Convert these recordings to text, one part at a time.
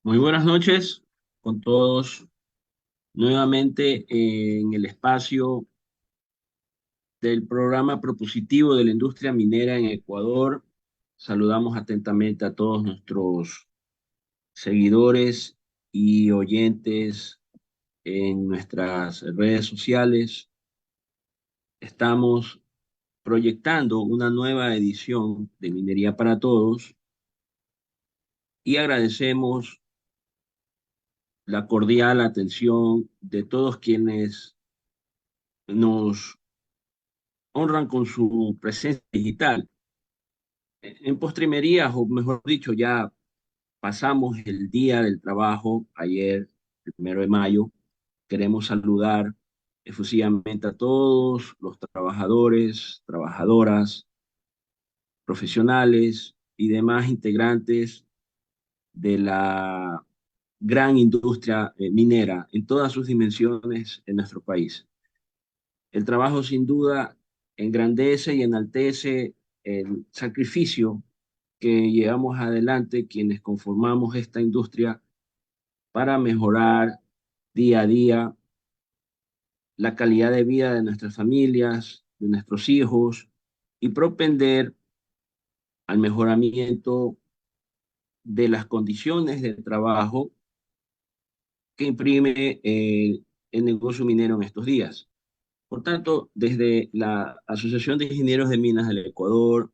Muy buenas noches con todos nuevamente en el espacio del programa propositivo de la industria minera en Ecuador. Saludamos atentamente a todos nuestros seguidores y oyentes en nuestras redes sociales. Estamos proyectando una nueva edición de Minería para Todos y agradecemos la cordial atención de todos quienes nos honran con su presencia digital. En postrimerías, o mejor dicho, ya pasamos el día del trabajo ayer, el 1 de mayo. Queremos saludar efusivamente a todos los trabajadores, trabajadoras, profesionales y demás integrantes de la gran industria minera en todas sus dimensiones en nuestro país. El trabajo sin duda engrandece y enaltece el sacrificio que llevamos adelante quienes conformamos esta industria para mejorar día a día la calidad de vida de nuestras familias, de nuestros hijos y propender al mejoramiento de las condiciones de trabajo que imprime el negocio minero en estos días. Por tanto, desde la Asociación de Ingenieros de Minas del Ecuador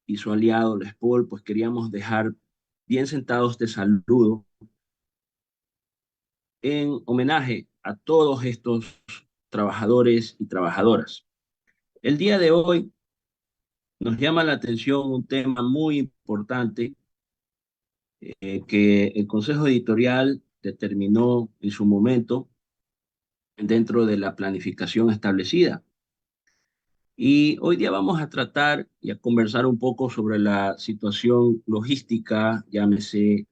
y su aliado, la SPOL, pues queríamos dejar bien sentados este saludo en homenaje a todos estos trabajadores y trabajadoras. El día de hoy nos llama la atención un tema muy importante que el Consejo Editorial determinó en su momento dentro de la planificación establecida. Y hoy día vamos a tratar y a conversar un poco sobre la situación logística, llámese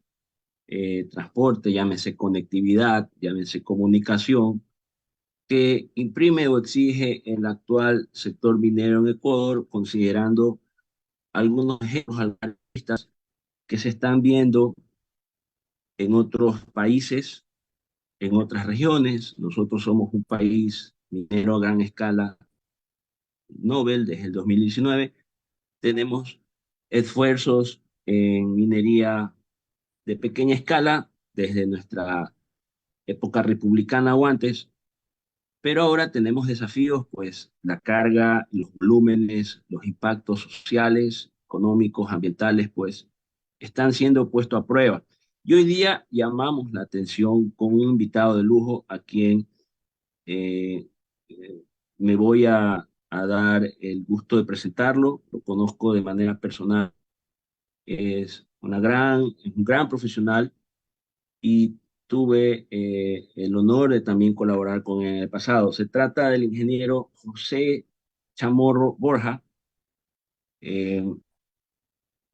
transporte, llámese conectividad, llámese comunicación, que imprime o exige el actual sector minero en Ecuador, considerando algunos ejemplos algoritmos que se están viendo en otros países, en otras regiones. Nosotros somos un país minero a gran escala, Nobel desde el 2019. Tenemos esfuerzos en minería de pequeña escala desde nuestra época republicana o antes, pero ahora tenemos desafíos, pues la carga, los volúmenes, los impactos sociales, económicos, ambientales, pues están siendo puestos a prueba. Y hoy día llamamos la atención con un invitado de lujo a quien eh, eh, me voy a dar el gusto de presentarlo. Lo conozco de manera personal. Es un gran profesional y tuve el honor de también colaborar con él en el pasado. Se trata del ingeniero José Chamorro Borja, eh,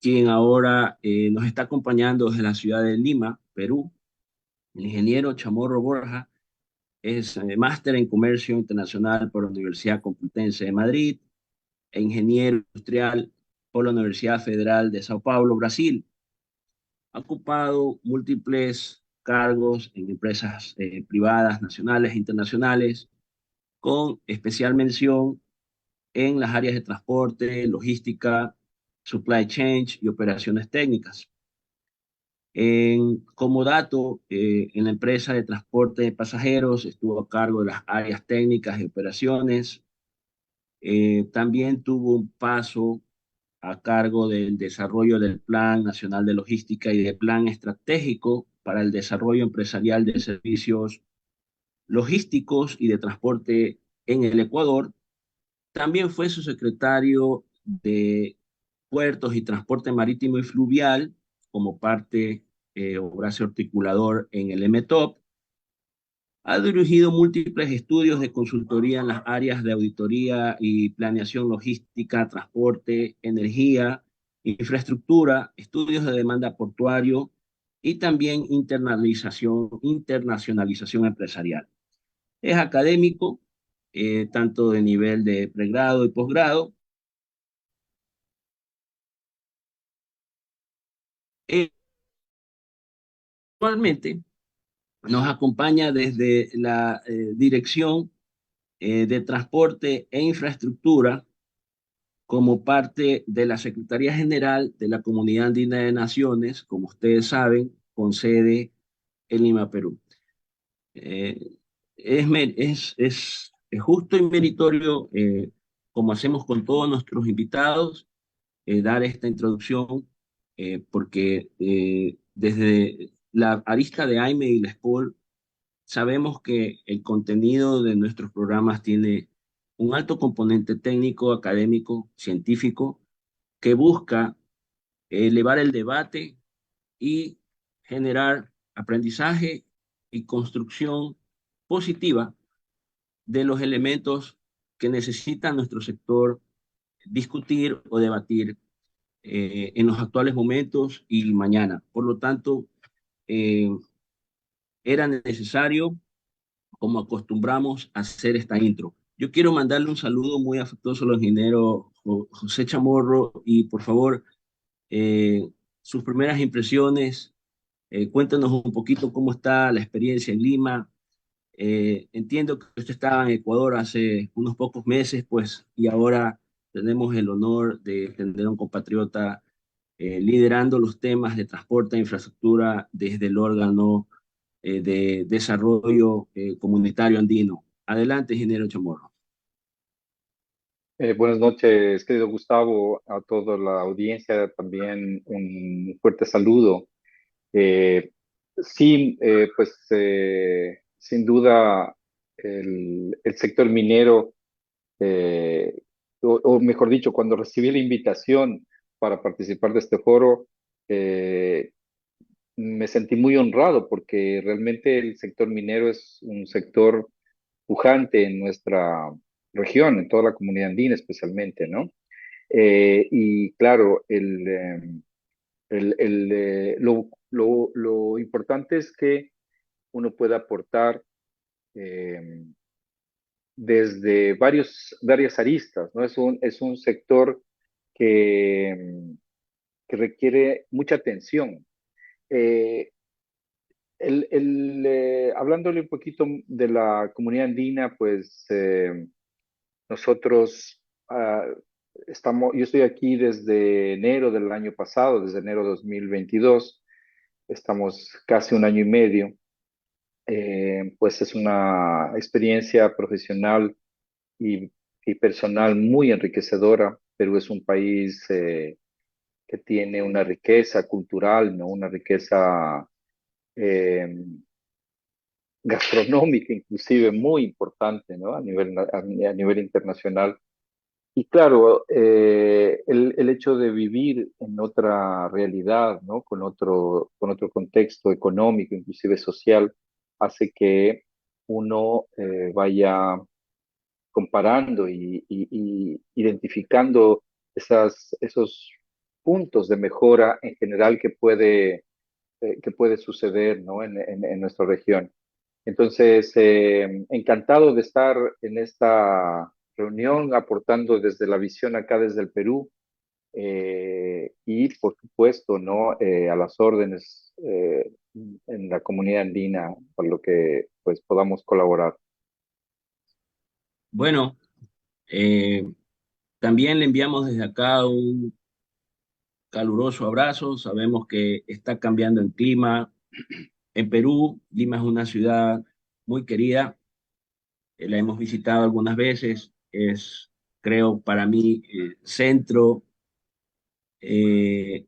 quien ahora nos está acompañando desde la ciudad de Lima, Perú. El ingeniero Chamorro Borja es máster en Comercio Internacional por la Universidad Complutense de Madrid e ingeniero industrial por la Universidad Federal de Sao Paulo, Brasil. Ha ocupado múltiples cargos en empresas privadas, nacionales e internacionales, con especial mención en las áreas de transporte, logística, supply chain y operaciones técnicas. Como dato, en la empresa de transporte de pasajeros estuvo a cargo de las áreas técnicas y operaciones. También tuvo un paso a cargo del desarrollo del Plan Nacional de Logística y del Plan Estratégico para el Desarrollo Empresarial de Servicios Logísticos y de Transporte en el Ecuador. También fue su secretario de Puertos y Transporte Marítimo y Fluvial como parte o brazo articulador en el MTOP. Ha dirigido múltiples estudios de consultoría en las áreas de auditoría y planeación logística, transporte, energía, infraestructura, estudios de demanda portuario y también internacionalización empresarial. Es académico, tanto de nivel de pregrado y posgrado. Es Actualmente nos acompaña desde la Dirección de Transporte e Infraestructura como parte de la Secretaría General de la Comunidad Andina de Naciones, como ustedes saben, con sede en Lima, Perú. Eh, es justo y meritorio, como hacemos con todos nuestros invitados, dar esta introducción, porque desde la arista de AIME y la SPOL sabemos que el contenido de nuestros programas tiene un alto componente técnico, académico, científico, que busca elevar el debate y generar aprendizaje y construcción positiva de los elementos que necesita nuestro sector discutir o debatir en los actuales momentos y mañana. Por lo tanto, eh, era necesario, como acostumbramos, hacer esta intro. Yo quiero mandarle un saludo muy afectuoso al ingeniero José Chamorro y por favor, eh, sus primeras impresiones, cuéntanos un poquito cómo está la experiencia en Lima. Entiendo que usted estaba en Ecuador hace unos pocos meses, pues, y ahora tenemos el honor de tener a un compatriota liderando los temas de transporte e infraestructura desde el órgano de desarrollo comunitario andino. Adelante, ingeniero Chamorro. Buenas noches, querido Gustavo, a toda la audiencia también un fuerte saludo. Eh, sí, sin duda el sector minero, o mejor dicho, cuando recibí la invitación para participar de este foro, eh, me sentí muy honrado porque realmente el sector minero es un sector pujante en nuestra región, en toda la comunidad andina especialmente, ¿no? Y claro, lo importante es que uno pueda aportar eh, desde varias aristas, ¿no? Es un sector que, que requiere mucha atención. Eh, Hablándole un poquito de la comunidad andina, pues nosotros yo estoy aquí desde enero del año pasado, desde enero de 2022. Estamos casi un año y medio. Pues es una experiencia profesional y, y personal muy enriquecedora. Perú es un país que tiene una riqueza cultural, ¿no? Una riqueza eh, gastronómica inclusive muy importante, ¿no? A nivel internacional. Y claro, el hecho de vivir en otra realidad, ¿no? Con otro contexto económico, inclusive social, hace que uno vaya comparando y identificando esos puntos de mejora en general que puede suceder, ¿no? En nuestra región. Entonces, encantado de estar en esta reunión, aportando desde la visión acá desde el Perú, y por supuesto, ¿no? A las órdenes en la comunidad andina, por lo que pues podamos colaborar. Bueno, eh, también le enviamos desde acá un caluroso abrazo. Sabemos que está cambiando el clima en Perú. Lima es una ciudad muy querida. La hemos visitado algunas veces. Es, creo, para mí, centro eh,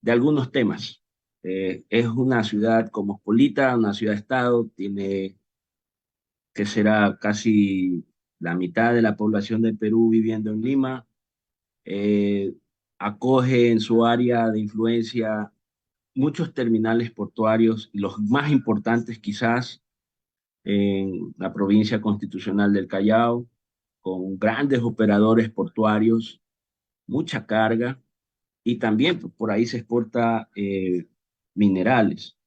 de algunos temas. Es una ciudad cosmopolita, una ciudad-estado. Tiene que será casi la mitad de la población de Perú viviendo en Lima. Eh, Acoge en su área de influencia muchos terminales portuarios, los más importantes quizás en la provincia constitucional del Callao, con grandes operadores portuarios, mucha carga y también por ahí se exporta minerales.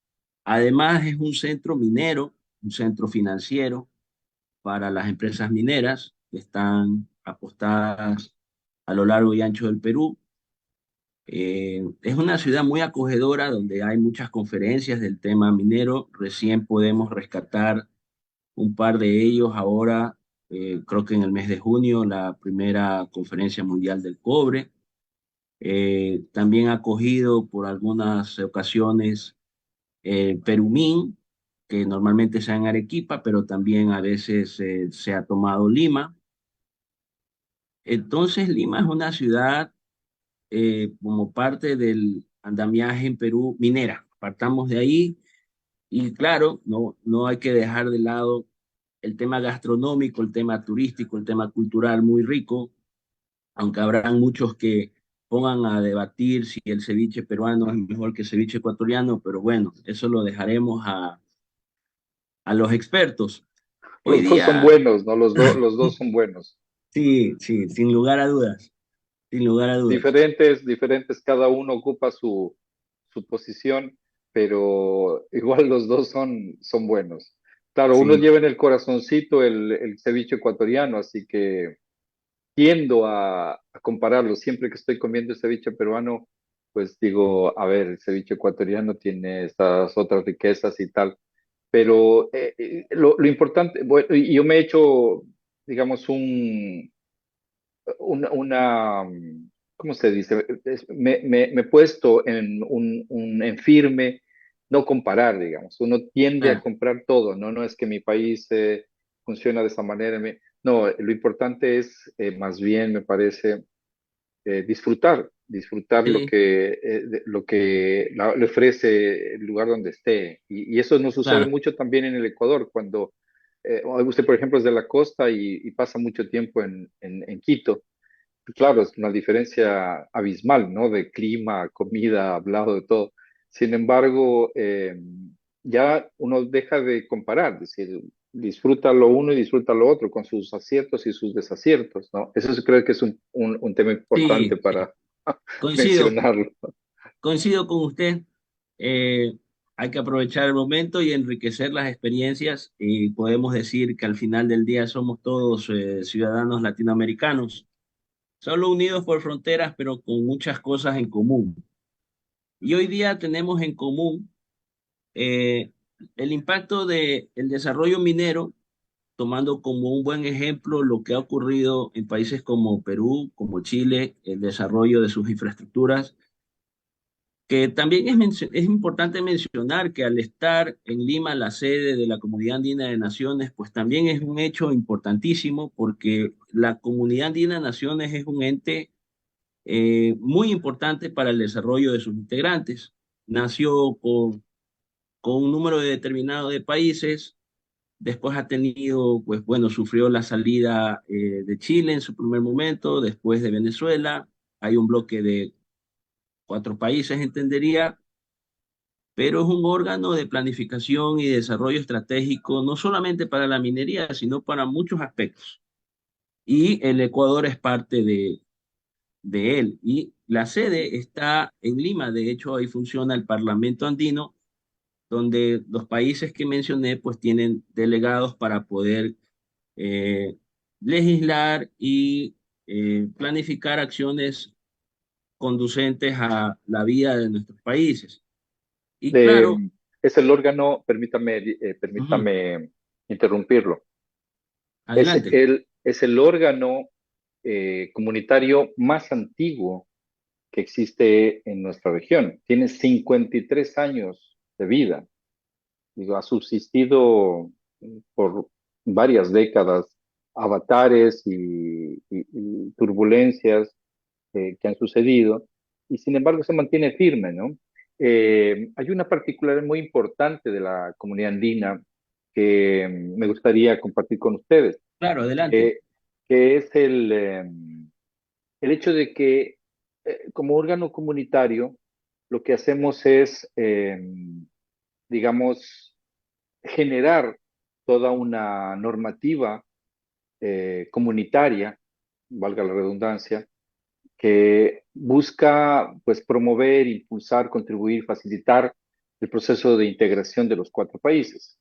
Además es un centro minero, un centro financiero para las empresas mineras que están apostadas a lo largo y ancho del Perú Es una ciudad muy acogedora donde hay muchas conferencias del tema minero. Recién podemos rescatar un par de ellos ahora, creo que en el mes de junio, la primera conferencia mundial del cobre. También ha acogido por algunas ocasiones Perumín, que normalmente se da en Arequipa, pero también a veces se ha tomado Lima. Entonces, Lima es una ciudad como parte del andamiaje en Perú minera. Partamos de ahí y claro, no hay que dejar de lado el tema gastronómico, el tema turístico, el tema cultural muy rico, aunque habrán muchos que pongan a debatir si el ceviche peruano es mejor que el ceviche ecuatoriano, pero bueno, eso lo dejaremos a los expertos. Hoy Los dos son día, buenos, ¿no? Los dos son buenos. sí, sí, sin lugar a dudas, sin lugar a dudas. Diferentes, cada uno ocupa su posición, pero igual los dos son buenos. Claro, uno Sí, lleva en el corazoncito el ceviche ecuatoriano, así que tiendo a compararlo. Siempre que estoy comiendo ceviche peruano, pues digo, a ver, el ceviche ecuatoriano tiene estas otras riquezas y tal. Pero lo importante, bueno, y yo me he hecho, digamos, ¿cómo se dice? Me he puesto en firme, no comparar, digamos. Uno tiende a claro, comprar todo, ¿no? No es que mi país funciona de esa manera. No, lo importante es, más bien, me parece, disfrutar lo sí, que, le ofrece el lugar donde esté. Y eso nos sucede claro, mucho también en el Ecuador, cuando usted, por ejemplo, es de la costa y pasa mucho tiempo en Quito. Claro, es una diferencia abismal, ¿no? De clima, comida, hablado de todo. Sin embargo, ya uno deja de comparar, es decir, disfruta lo uno y disfruta lo otro, con sus aciertos y sus desaciertos, ¿no? Eso sí creo que es un tema importante sí, sí. para Coincido, mencionarlo. coincido con usted. Eh, Hay que aprovechar el momento y enriquecer las experiencias y podemos decir que al final del día somos todos ciudadanos latinoamericanos, solo unidos por fronteras, pero con muchas cosas en común. Y hoy día tenemos en común eh, el impacto del desarrollo minero, tomando como un buen ejemplo lo que ha ocurrido en países como Perú, como Chile, el desarrollo de sus infraestructuras, que también es importante mencionar que al estar en Lima, la sede de la Comunidad Andina de Naciones, pues también es un hecho importantísimo porque la Comunidad Andina de Naciones es un ente muy importante para el desarrollo de sus integrantes. Nació con un número determinado de países. Después ha tenido, pues bueno, sufrió la salida de Chile en su primer momento, después de Venezuela. Hay un bloque de 4 países, entendería, pero es un órgano de planificación y desarrollo estratégico no solamente para la minería, sino para muchos aspectos. Y el Ecuador es parte de él. Y la sede está en Lima, de hecho ahí funciona el Parlamento Andino, donde los países que mencioné pues tienen delegados para poder eh, legislar y planificar acciones conducentes a la vida de nuestros países. Y claro, Eh, es el órgano, ujú, permítame interrumpirlo, adelante. es el órgano comunitario más antiguo que existe en nuestra región. Tiene 53 años de vida. Digo, ha subsistido por varias décadas avatares y turbulencias que han sucedido, y sin embargo se mantiene firme, ¿no? Hay una particularidad muy importante de la comunidad andina que me gustaría compartir con ustedes, Claro, adelante. que, que es el hecho de que como órgano comunitario lo que hacemos es, digamos, generar toda una normativa comunitaria, valga la redundancia, que busca pues promover, impulsar, contribuir, facilitar el proceso de integración de los 4 países.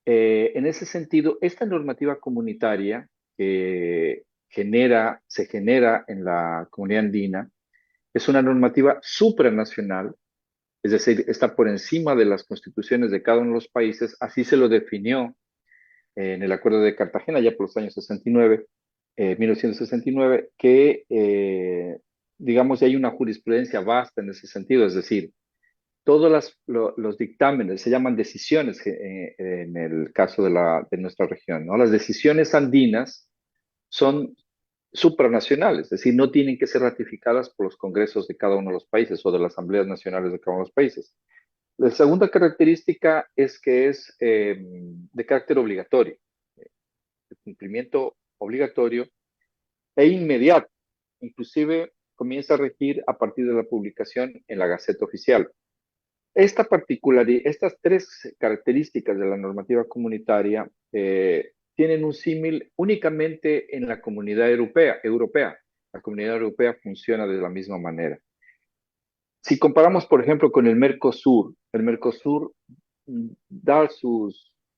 En ese sentido, esta normativa comunitaria que se genera en la comunidad andina, Es una normativa supranacional, es decir, está por encima de las constituciones de cada uno de los países. Así se lo definió en el Acuerdo de Cartagena, ya por los años 69, 1969, que, digamos, hay una jurisprudencia vasta en ese sentido, es decir, todos los dictámenes se llaman decisiones en el caso de nuestra región, ¿no? Las decisiones andinas son supranacionales, es decir, no tienen que ser ratificadas por los congresos de cada uno de los países o de las asambleas nacionales de cada uno de los países. La segunda característica es que es de carácter obligatorio, de cumplimiento obligatorio e inmediato. Inclusive comienza a regir a partir de la publicación en la Gaceta Oficial. Estas tres características de la normativa comunitaria tienen un símil únicamente en la comunidad europea. La comunidad europea funciona de la misma manera. Si comparamos, por ejemplo, con el Mercosur da su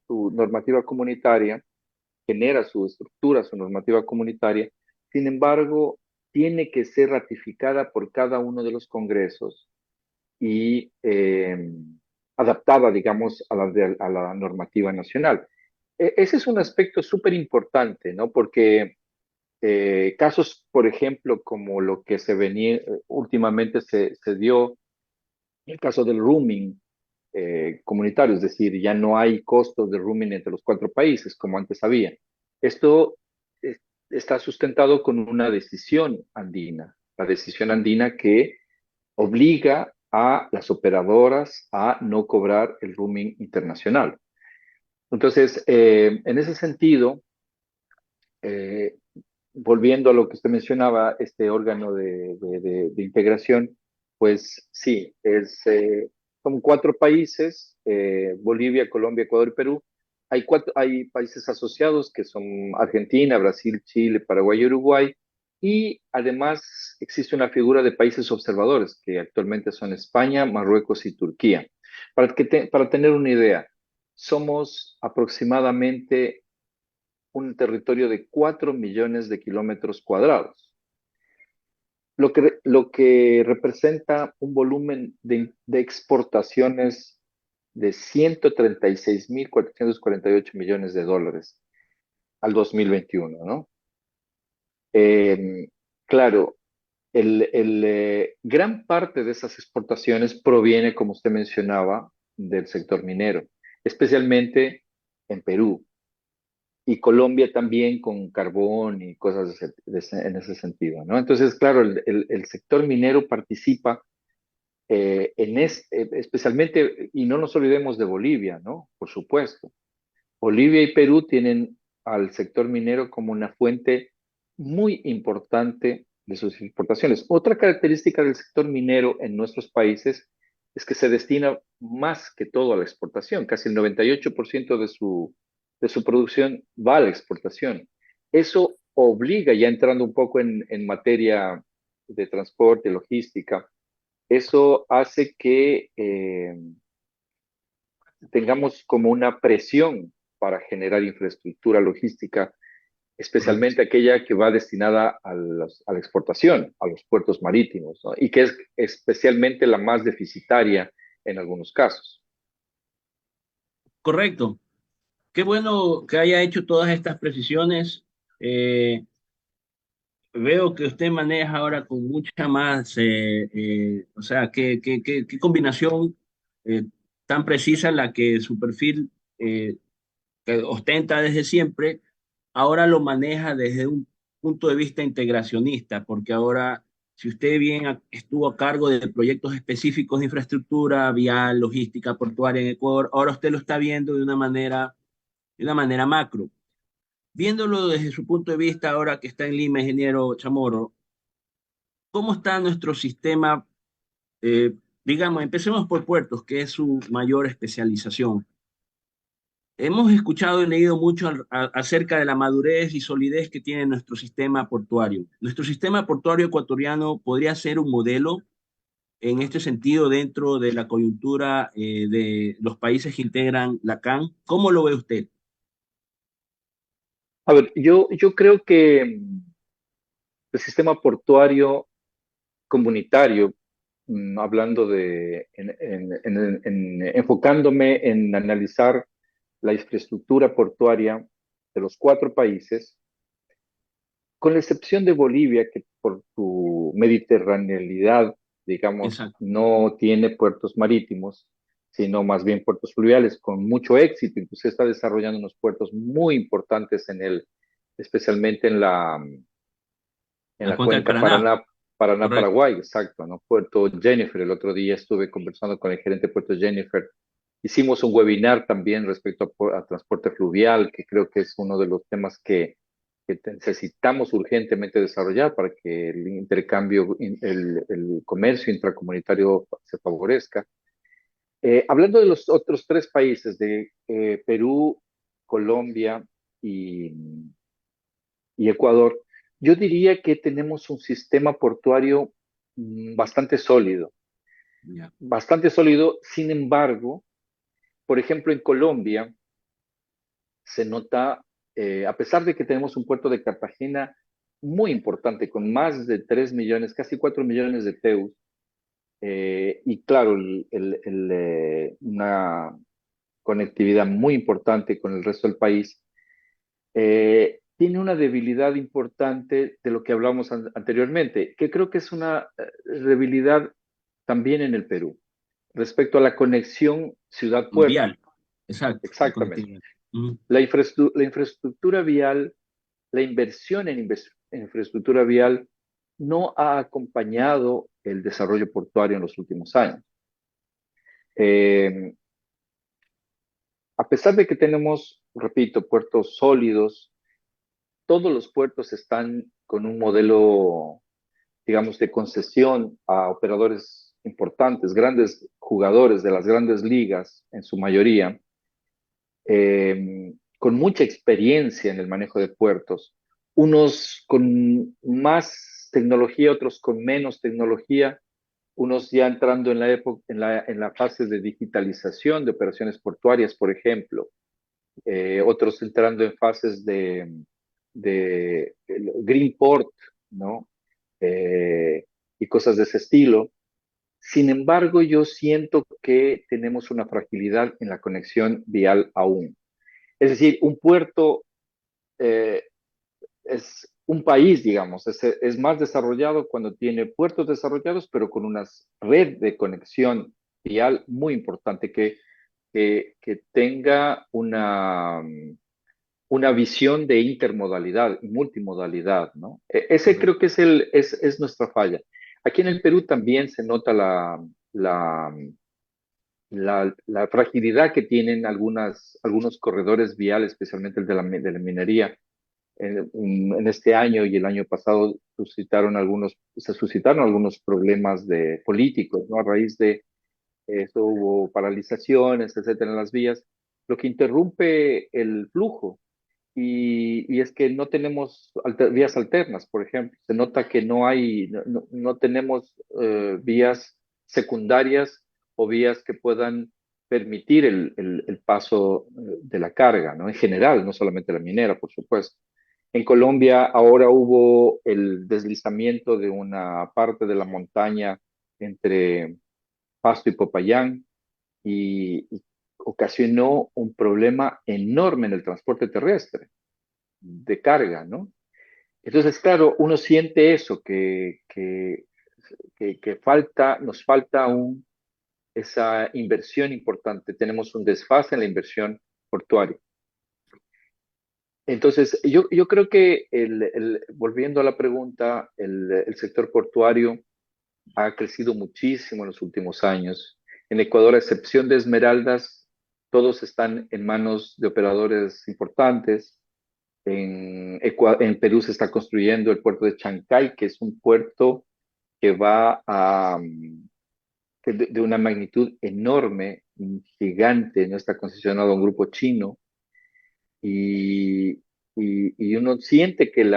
normativa comunitaria, genera su estructura, su normativa comunitaria, sin embargo, tiene que ser ratificada por cada uno de los congresos y adaptada, digamos, a la normativa nacional. Ese es un aspecto súper importante, ¿no? Porque casos, por ejemplo, como lo que se venía, últimamente se dio, el caso del roaming comunitario, es decir, ya no hay costos de roaming entre los cuatro países como antes había. Esto eh, está sustentado con una decisión andina, la decisión andina que obliga a las operadoras a no cobrar el roaming internacional. Entonces, en ese sentido, eh, volviendo a lo que usted mencionaba, este órgano de integración, pues sí, son cuatro países, Bolivia, Colombia, Ecuador y Perú. Hay países asociados que son Argentina, Brasil, Chile, Paraguay y Uruguay. Y además existe una figura de países observadores, que actualmente son España, Marruecos y Turquía. Para tener una idea, somos aproximadamente un territorio de 4 millones de kilómetros cuadrados, lo que representa un volumen de exportaciones de 136.448 millones de dólares al 2021, ¿no? Eh, claro, gran parte de esas exportaciones proviene, como usted mencionaba, del sector minero, especialmente en Perú. Y Colombia también con carbón y cosas en ese sentido, ¿no? Entonces, claro, el sector minero participa especialmente, y no nos olvidemos de Bolivia, ¿no? Por supuesto. Bolivia y Perú tienen al sector minero como una fuente muy importante de sus exportaciones. Otra característica del sector minero en nuestros países es que se destina más que todo a la exportación. Casi el 98% de su producción va a la exportación. Eso obliga, ya entrando un poco en materia de transporte, logística, eso hace que tengamos como una presión para generar infraestructura logística, Correcto. especialmente aquella que va destinada a la exportación, a los puertos marítimos, ¿no? Y que es especialmente la más deficitaria en algunos casos. Correcto. Qué bueno que haya hecho todas estas precisiones. Eh, Veo que usted maneja ahora con mucha más, o sea, qué combinación eh, tan precisa la que su perfil que ostenta desde siempre, ahora lo maneja desde un punto de vista integracionista, porque ahora, si usted bien estuvo a cargo de proyectos específicos de infraestructura vial, logística, portuaria en Ecuador, ahora usted lo está viendo de una manera macro. Viéndolo desde su punto de vista, ahora que está en Lima, ingeniero Chamorro, ¿cómo está nuestro sistema? Eh, digamos, empecemos por puertos, que es su mayor especialización. Hemos escuchado y leído mucho acerca de la madurez y solidez que tiene nuestro sistema portuario. Nuestro sistema portuario ecuatoriano podría ser un modelo en este sentido dentro de la coyuntura de los países que integran la CAN. ¿Cómo lo ve usted? A ver, yo creo que el sistema portuario comunitario, hablando enfocándome en analizar la infraestructura portuaria de los cuatro países, con la excepción de Bolivia, que por su mediterranealidad, digamos, Exacto. no tiene puertos marítimos, sino más bien puertos fluviales con mucho éxito. Incluso está desarrollando unos puertos muy importantes especialmente en La la cuenca del cuenca Paraná, correcto. Paraná-Paraguay, exacto, ¿no? Puerto Jennifer, el otro día estuve conversando con el gerente de Puerto Jennifer. Hicimos un webinar también respecto a transporte fluvial, que creo que es uno de los temas que necesitamos urgentemente desarrollar para que el intercambio, el comercio intracomunitario se favorezca. Hablando de los otros tres países, de Perú, Colombia y, y Ecuador, yo diría que tenemos un sistema portuario bastante sólido, Ya. bastante sólido. Sin embargo, por ejemplo, en Colombia se nota, a pesar de que tenemos un puerto de Cartagena muy importante, con más de 3 millones, casi 4 millones de TEUs, y claro, una conectividad muy importante con el resto del país, tiene una debilidad importante de lo que hablamos anteriormente, que creo que es una debilidad también en el Perú, respecto a la conexión ciudad-puerto. Vial, exacto, la Exactamente. conectividad. Mm, La infraestructura vial, la inversión en infraestructura vial no ha acompañado el desarrollo portuario en los últimos años. Eh, a pesar de que tenemos, repito, puertos sólidos, todos los puertos están con un modelo, digamos, de concesión a operadores importantes, grandes jugadores de las grandes ligas en su mayoría, con mucha experiencia en el manejo de puertos, unos con más tecnología, otros con menos tecnología, unos ya entrando en la época, en la fase de digitalización de operaciones portuarias, por ejemplo, otros entrando en fases de Green Port, ¿no? Y cosas de ese estilo. Sin embargo, yo siento que tenemos una fragilidad en la conexión vial aún. Es decir, un puerto eh, es un país, digamos, es más desarrollado cuando tiene puertos desarrollados, pero con una red de conexión vial muy importante que tenga una visión de intermodalidad y multimodalidad, ¿no? Ese correcto. creo que es nuestra falla. Aquí en el Perú también se nota la, la fragilidad que tienen algunos corredores viales, especialmente el de la minería. En este año y el año pasado se suscitaron algunos problemas políticos, ¿no? A raíz de eso hubo paralizaciones, etcétera, en las vías, lo que interrumpe el flujo. Y es que no tenemos vías alternas, por ejemplo. Se nota que no tenemos vías secundarias o vías que puedan permitir el paso de la carga, ¿no? En general, no solamente la minera, por supuesto. En Colombia ahora hubo el deslizamiento de una parte de la montaña entre Pasto y Popayán y ocasionó un problema enorme en el transporte terrestre de carga, ¿no? Entonces, claro, uno siente eso, que nos falta aún esa inversión importante. Tenemos un desfase en la inversión portuaria. Entonces, yo creo que, volviendo a la pregunta, el sector portuario ha crecido muchísimo en los últimos años. En Ecuador, a excepción de Esmeraldas, todos están en manos de operadores importantes. En Perú se está construyendo el puerto de Chancay, que es un puerto que va de una magnitud enorme, gigante, no está concesionado a un grupo chino y, y uno siente que el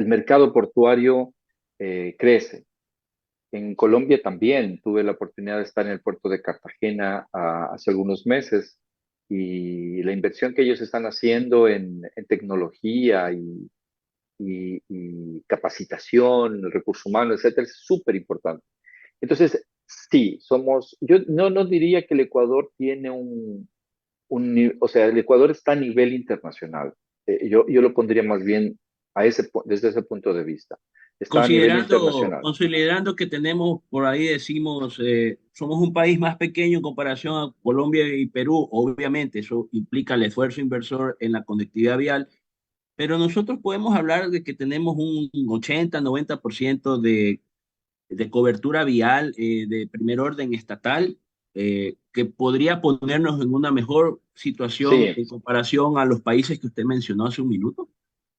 mercado portuario crece. En Colombia también tuve la oportunidad de estar en el puerto de Cartagena hace algunos meses y la inversión que ellos están haciendo en tecnología y capacitación, recursos humanos, etcétera, es súper importante. Entonces, sí, yo no diría que el Ecuador tiene o sea, el Ecuador está a nivel internacional. Yo lo pondría más bien desde ese punto de vista. Está a nivel internacional. Considerando que tenemos, por ahí decimos, somos un país más pequeño en comparación a Colombia y Perú, obviamente eso implica el esfuerzo inversor en la conectividad vial, pero nosotros podemos hablar de que tenemos un 80-90% de cobertura vial de primer orden estatal, que podría ponernos en una mejor situación Sí, en comparación a los países que usted mencionó hace un minuto.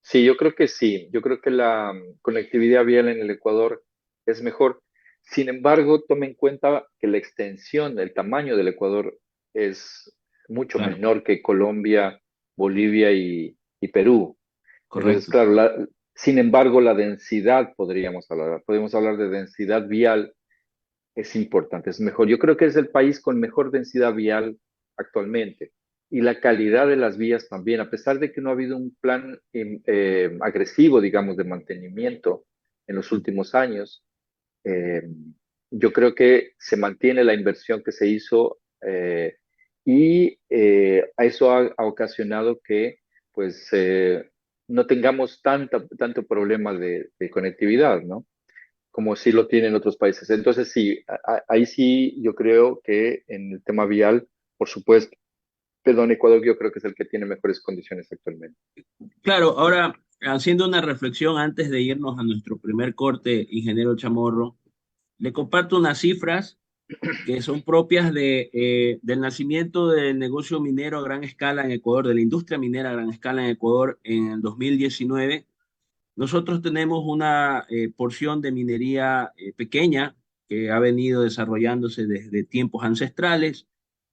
sí, yo creo que sí. Yo creo que la conectividad vial en el Ecuador es mejor. Sin embargo, tome en cuenta que la extensión, el tamaño del Ecuador es mucho Claro, menor que Colombia, Bolivia y Perú. Entonces, correcto. claro, sin embargo, la densidad podemos hablar de densidad vial, es importante, es mejor. Yo creo que es el país con mejor densidad vial actualmente. Y la calidad de las vías también, a pesar de que no ha habido un plan agresivo, digamos, de mantenimiento en los últimos años, eh, yo creo que se mantiene la inversión que se hizo y a eso ha ocasionado que pues no tengamos tanto problema de conectividad, ¿no? Como sí lo tienen otros países. Entonces, sí, ahí sí yo creo que en el tema vial, por supuesto, perdón, Ecuador yo creo que es el que tiene mejores condiciones actualmente. Claro, ahora haciendo una reflexión antes de irnos a nuestro primer corte, ingeniero Chamorro, le comparto unas cifras que son propias del nacimiento del negocio minero a gran escala en Ecuador, de la industria minera a gran escala en Ecuador en el 2019. Nosotros tenemos una porción de minería pequeña que ha venido desarrollándose desde tiempos ancestrales.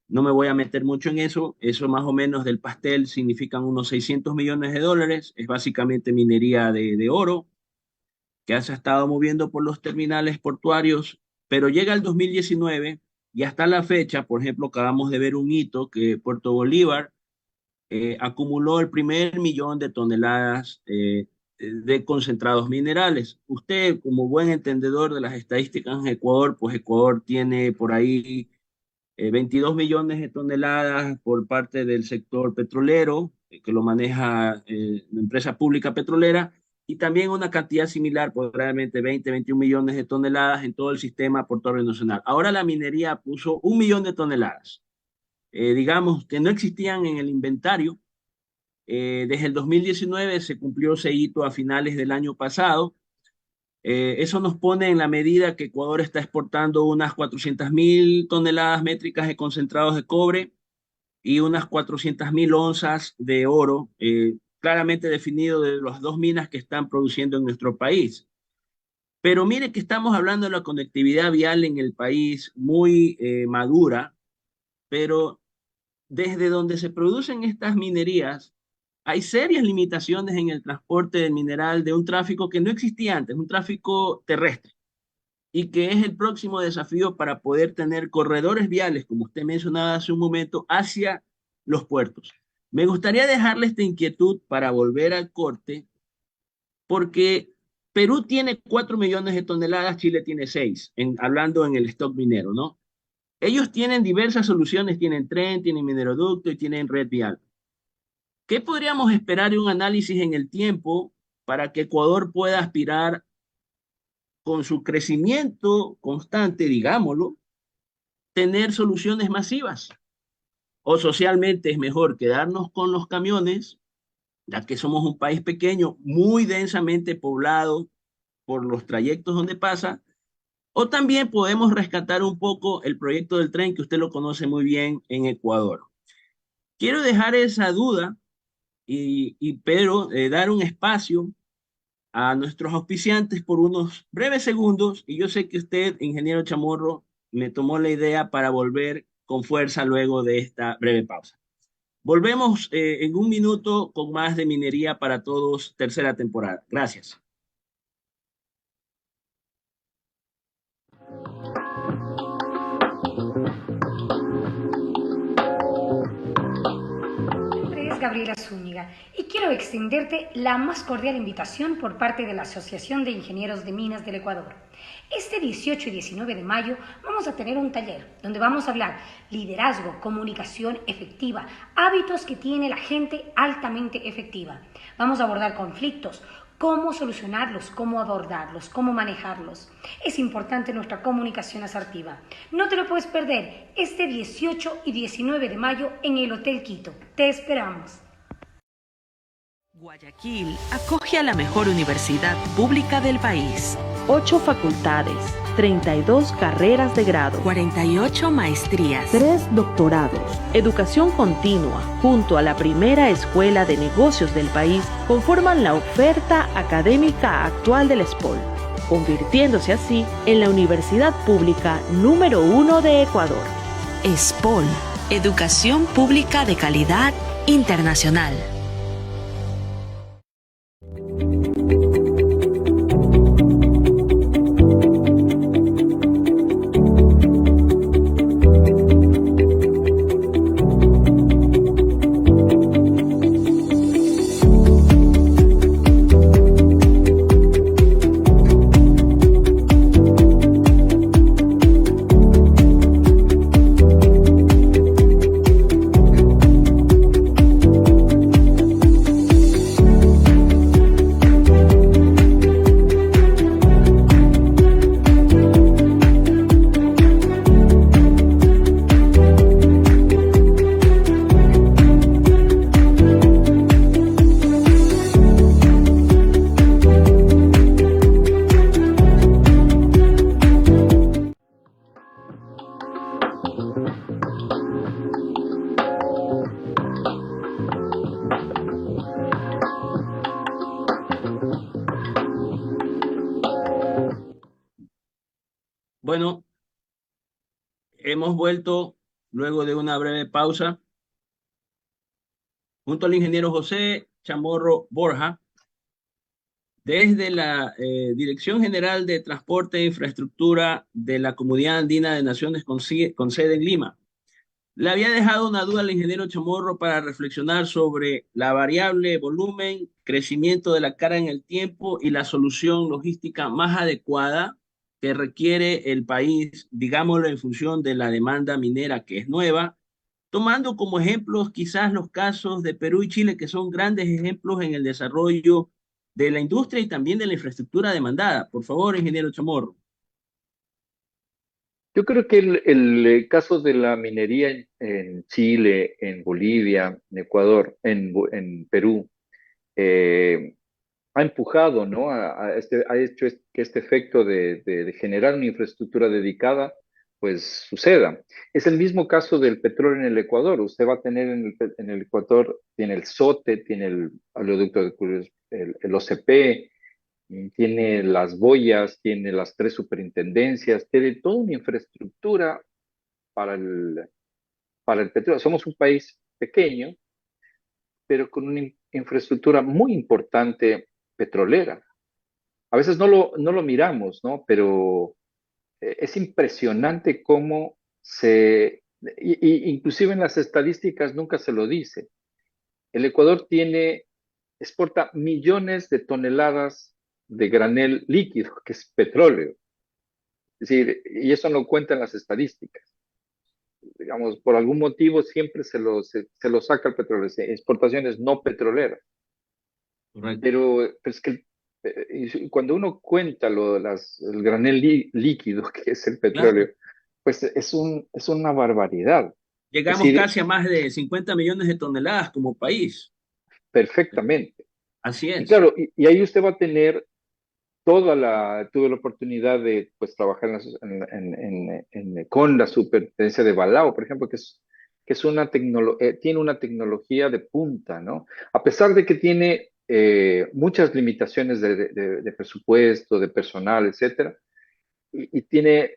No me voy a meter mucho en eso. Eso más o menos del pastel significan unos 600 millones de dólares. Es básicamente minería de oro que se ha estado moviendo por los terminales portuarios, pero llega el 2019 y hasta la fecha, por ejemplo, acabamos de ver un hito que Puerto Bolívar acumuló el primer millón de toneladas de concentrados minerales. Usted, como buen entendedor de las estadísticas en Ecuador, pues Ecuador tiene por ahí 22 millones de toneladas por parte del sector petrolero, que lo maneja la empresa pública petrolera, y también una cantidad similar, probablemente 20-21 millones de toneladas en todo el sistema portuario nacional. Ahora la minería puso 1 millón de toneladas, digamos, que no existían en el inventario. Desde el 2019 se cumplió ese hito a finales del año pasado. Eso nos pone en la medida que Ecuador está exportando unas 400.000 toneladas métricas de concentrados de cobre y unas 400.000 onzas de oro, claramente definido de las dos minas que están produciendo en nuestro país. Pero mire que estamos hablando de la conectividad vial en el país muy madura, pero desde donde se producen estas minerías, hay serias limitaciones en el transporte del mineral de un tráfico que no existía antes, un tráfico terrestre, y que es el próximo desafío para poder tener corredores viales, como usted mencionaba hace un momento, hacia los puertos. Me gustaría dejarle esta inquietud para volver al corte, porque Perú tiene 4 millones de toneladas, Chile tiene 6, hablando en el stock minero, ¿no? Ellos tienen diversas soluciones, tienen tren, tienen mineroducto y tienen red vial. ¿Qué podríamos esperar de un análisis en el tiempo para que Ecuador pueda aspirar con su crecimiento constante, digámoslo, tener soluciones masivas? O socialmente es mejor quedarnos con los camiones, ya que somos un país pequeño, muy densamente poblado por los trayectos donde pasa, o también podemos rescatar un poco el proyecto del tren que usted lo conoce muy bien en Ecuador. Quiero dejar esa duda pero dar un espacio a nuestros auspiciantes por unos breves segundos y yo sé que usted, ingeniero Chamorro, me tomó la idea para volver con fuerza luego de esta breve pausa. Volvemos en un minuto con más de Minería para Todos, tercera temporada. Gracias. es Gabriela Zúñiga y quiero extenderte la más cordial invitación por parte de la Asociación de Ingenieros de Minas del Ecuador. Este 18 y 19 de mayo vamos a tener un taller donde vamos a hablar liderazgo, comunicación efectiva, hábitos que tiene la gente altamente efectiva. Vamos a abordar conflictos, cómo solucionarlos, cómo abordarlos, cómo manejarlos. Es importante nuestra comunicación asertiva. No te lo puedes perder este 18 y 19 de mayo en el Hotel Quito. Te esperamos. Guayaquil acoge a la mejor universidad pública del país. 8 facultades, 32 carreras de grado, 48 maestrías, 3 doctorados. Educación continua, junto a la primera escuela de negocios del país, conforman la oferta académica actual del SPOL, convirtiéndose así en la universidad pública número 1 de Ecuador. SPOL, educación pública de calidad internacional. Bueno, hemos vuelto luego de una breve pausa junto al ingeniero José Chamorro Borja desde la Dirección General de Transporte e Infraestructura de la Comunidad Andina de Naciones con sede en Lima. Le había dejado una duda al ingeniero Chamorro para reflexionar sobre la variable volumen, crecimiento de la carga en el tiempo y la solución logística más adecuada que requiere el país, digámoslo, en función de la demanda minera que es nueva, tomando como ejemplos quizás los casos de Perú y Chile, que son grandes ejemplos en el desarrollo de la industria y también de la infraestructura demandada. Por favor, ingeniero Chamorro. Yo creo que el caso de la minería en Chile, en Bolivia, en Ecuador, en Perú, eh, ha empujado, ¿no? Ha hecho que este efecto de generar una infraestructura dedicada, pues suceda. Es el mismo caso del petróleo en el Ecuador. Usted va a tener en el Ecuador, tiene el SOTE, tiene el oleoducto el OCP, tiene las boyas, tiene las 3 superintendencias, tiene toda una infraestructura para para el petróleo. Somos un país pequeño, pero con una infraestructura muy importante petrolera. A veces no lo miramos, ¿no? Pero es impresionante cómo inclusive en las estadísticas nunca se lo dice. El Ecuador exporta millones de toneladas de granel líquido, que es petróleo. Es decir, y eso no cuenta en las estadísticas. Digamos, por algún motivo siempre se lo saca el petróleo, exportaciones no petroleras. Correcto. Pero es que y cuando uno cuenta el granel líquido, que es el Claro. petróleo, pues es una barbaridad. Es Llegamos decir, casi a más de 50 millones de toneladas como país. perfectamente. Así Y es. claro, y ahí usted va a tener tuve la oportunidad de pues trabajar con la superintendencia de Balao, por ejemplo, que es tiene una tecnología de punta, ¿no? A pesar de que tiene muchas limitaciones de presupuesto, de personal, etcétera, y tiene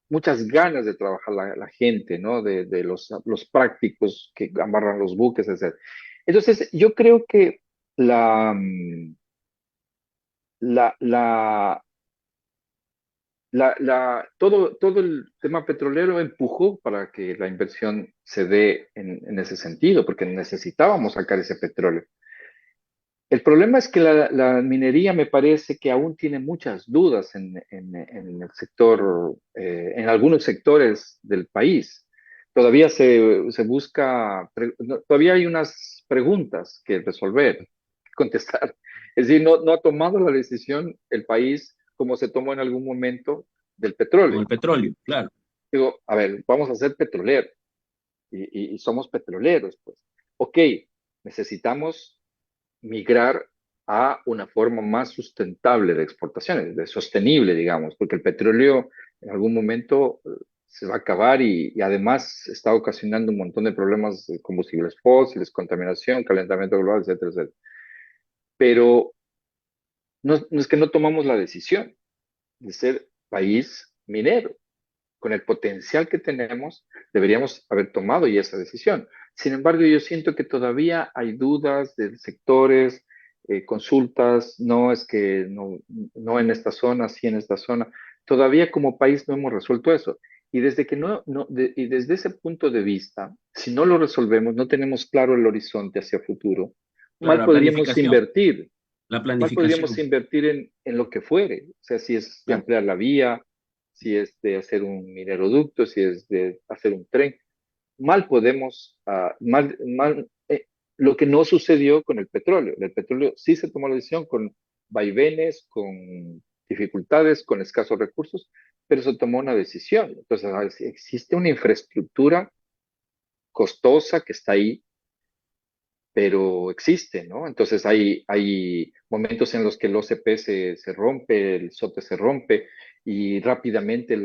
muchas ganas de trabajar la gente, ¿no? De los prácticos que amarran los buques, etcétera. Entonces, yo creo que la, mm, la, la, todo el tema petrolero empujó para que la inversión se dé en ese sentido, porque necesitábamos sacar ese petróleo. El problema es que la minería me parece que aún tiene muchas dudas en el sector, en algunos sectores del país. Todavía se busca, todavía hay unas preguntas que resolver, que contestar. Es decir, no ha tomado la decisión el país como se tomó en algún momento del con petróleo. el petróleo, claro. Digo, a ver, vamos a ser petroleros y somos petroleros, pues. Ok, necesitamos migrar a una forma más sustentable de exportaciones, de sostenible, digamos, porque el petróleo en algún momento se va a acabar y además está ocasionando un montón de problemas de combustibles fósiles, contaminación, calentamiento global, etcétera, etcétera. Pero no es que no tomamos la decisión de ser país minero. Con el potencial que tenemos, deberíamos haber tomado ya esa decisión. Sin embargo, yo siento que todavía hay dudas de sectores, consultas, no es que no en esta zona, sí en esta zona. Todavía como país no hemos resuelto eso. Y desde que y desde ese punto de vista, si no lo resolvemos, no tenemos claro el horizonte hacia futuro, Claro, mal podríamos invertir, la mal podríamos planificación. invertir en lo que fuere. O sea, si es de Claro. ampliar la vía, si es de hacer un mineroducto, si es de hacer un tren. Mal podemos, lo que no sucedió con el petróleo. El petróleo sí se tomó la decisión con vaivenes, con dificultades, con escasos recursos, pero se tomó una decisión. Entonces, existe una infraestructura costosa que está ahí, pero existe, ¿no? Entonces hay momentos en los que el OCP se rompe, el SOTE se rompe y rápidamente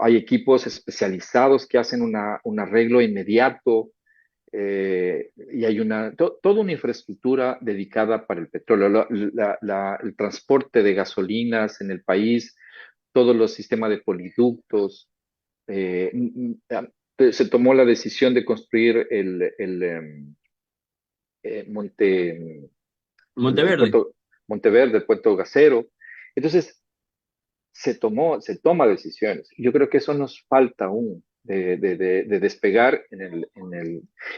hay equipos especializados que hacen un arreglo inmediato y hay toda una infraestructura dedicada para el petróleo, el transporte de gasolinas en el país, todos los sistemas de poliductos, eh, se tomó la decisión de construir Monte, el Monteverde. puerto Monteverde, el puerto gasero. Entonces, se toma decisiones. Yo creo que eso nos falta aún de despegar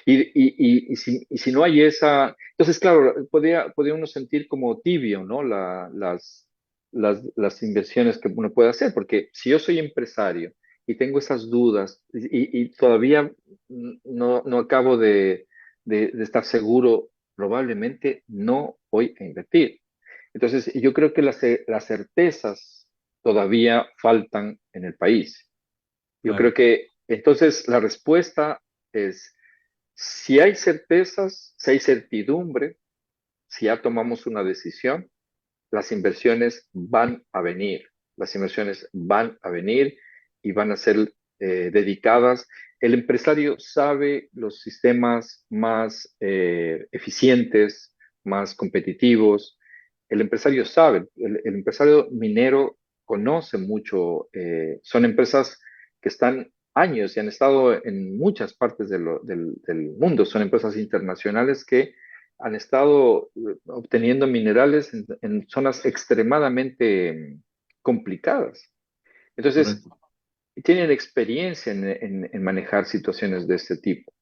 y si no hay esa, entonces claro, podría uno sentir como tibio, ¿no? Las inversiones que uno puede hacer, porque si yo soy empresario y tengo esas dudas y todavía no acabo de estar seguro, probablemente no voy a invertir. Entonces, yo creo que las certezas todavía faltan en el país. Yo Claro. creo que entonces la respuesta es, si hay certezas, si hay certidumbre, si ya tomamos una decisión, las inversiones van a venir. Las inversiones van a venir y van a ser dedicadas. El empresario sabe los sistemas más eficientes, más competitivos. El empresario sabe, el empresario minero conoce mucho, son empresas que están años y han estado en muchas partes del mundo, son empresas internacionales que han estado obteniendo minerales en zonas extremadamente complicadas. Entonces, Correcto. tienen experiencia en manejar situaciones de este tipo.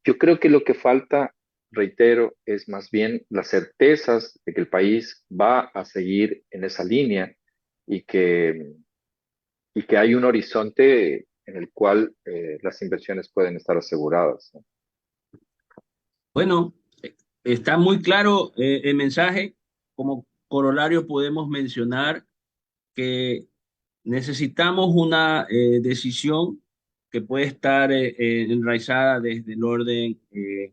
Yo creo que lo que falta, reitero, es más bien las certezas de que el país va a seguir en esa línea y que hay un horizonte en el cual las inversiones pueden estar aseguradas, ¿no? Bueno, está muy claro el mensaje. Como corolario podemos mencionar que necesitamos una decisión que puede estar enraizada desde el orden eh,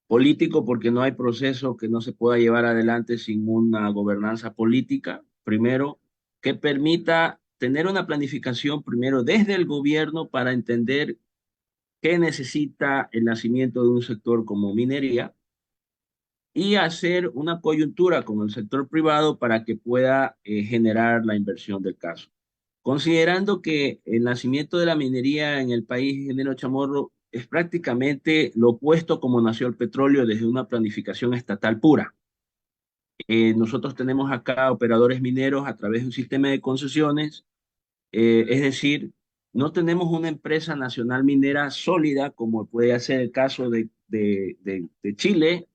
político, porque no hay proceso que no se pueda llevar adelante sin una gobernanza política, primero, que permita tener una planificación primero desde el gobierno para entender qué necesita el nacimiento de un sector como minería y hacer una coyuntura con el sector privado para que pueda generar la inversión del caso. Considerando que el nacimiento de la minería en el país, ingeniero Chamorro, es prácticamente lo opuesto como nació el petróleo desde una planificación estatal pura. Nosotros tenemos acá operadores mineros a través de un sistema de concesiones, es decir, no tenemos una empresa nacional minera sólida como puede ser el caso de Chile,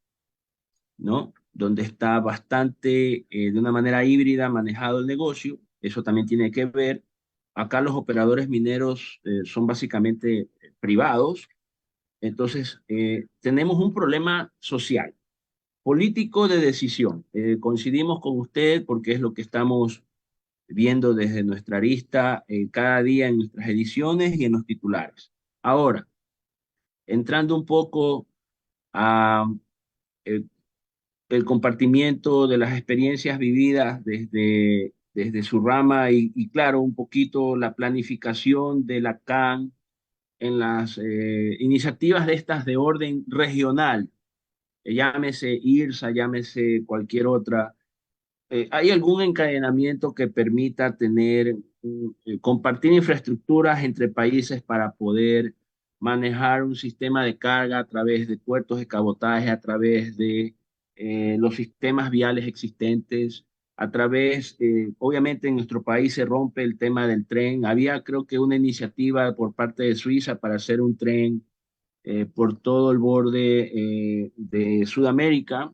¿no? Donde está bastante, de una manera híbrida manejado el negocio. Eso también tiene que ver. Acá los operadores mineros son básicamente privados. Entonces, tenemos un problema social, político de decisión. Coincidimos con usted porque es lo que estamos viendo desde nuestra arista cada día en nuestras ediciones y en los titulares. Ahora, entrando un poco a eh, el compartimiento de las experiencias vividas desde su rama y claro, un poquito la planificación de la CAN en las iniciativas de estas de orden regional, llámese IRSA, llámese cualquier otra. ¿Hay algún encadenamiento que permita tener, compartir infraestructuras entre países para poder manejar un sistema de carga a través de puertos de cabotaje, a través de los sistemas viales existentes, a través, obviamente en nuestro país se rompe el tema del tren. Había creo que una iniciativa por parte de Suiza para hacer un tren por todo el borde de Sudamérica.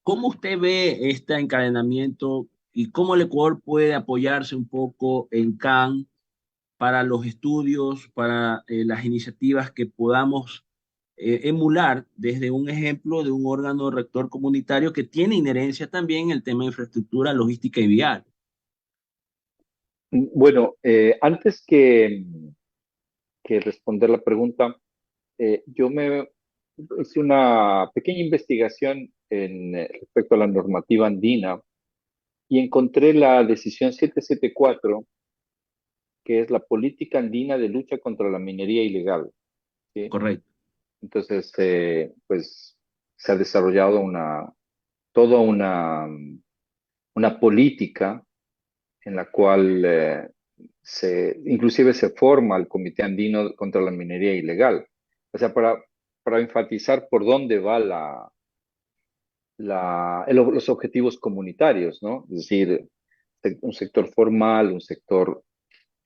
¿Cómo usted ve este encadenamiento y cómo el Ecuador puede apoyarse un poco en CAN para los estudios, para las iniciativas que podamos emular desde un ejemplo de un órgano rector comunitario que tiene inherencia también en el tema de infraestructura, logística y vial? Bueno, antes que responder la pregunta, yo me hice una pequeña investigación respecto a la normativa andina y encontré la decisión 774, que es la política andina de lucha contra la minería ilegal, ¿sí? Correcto. Entonces, pues se ha desarrollado toda una política en la cual inclusive se forma el Comité Andino contra la Minería Ilegal. O sea, para enfatizar por dónde va los objetivos comunitarios, ¿no? Es decir, un sector formal, un sector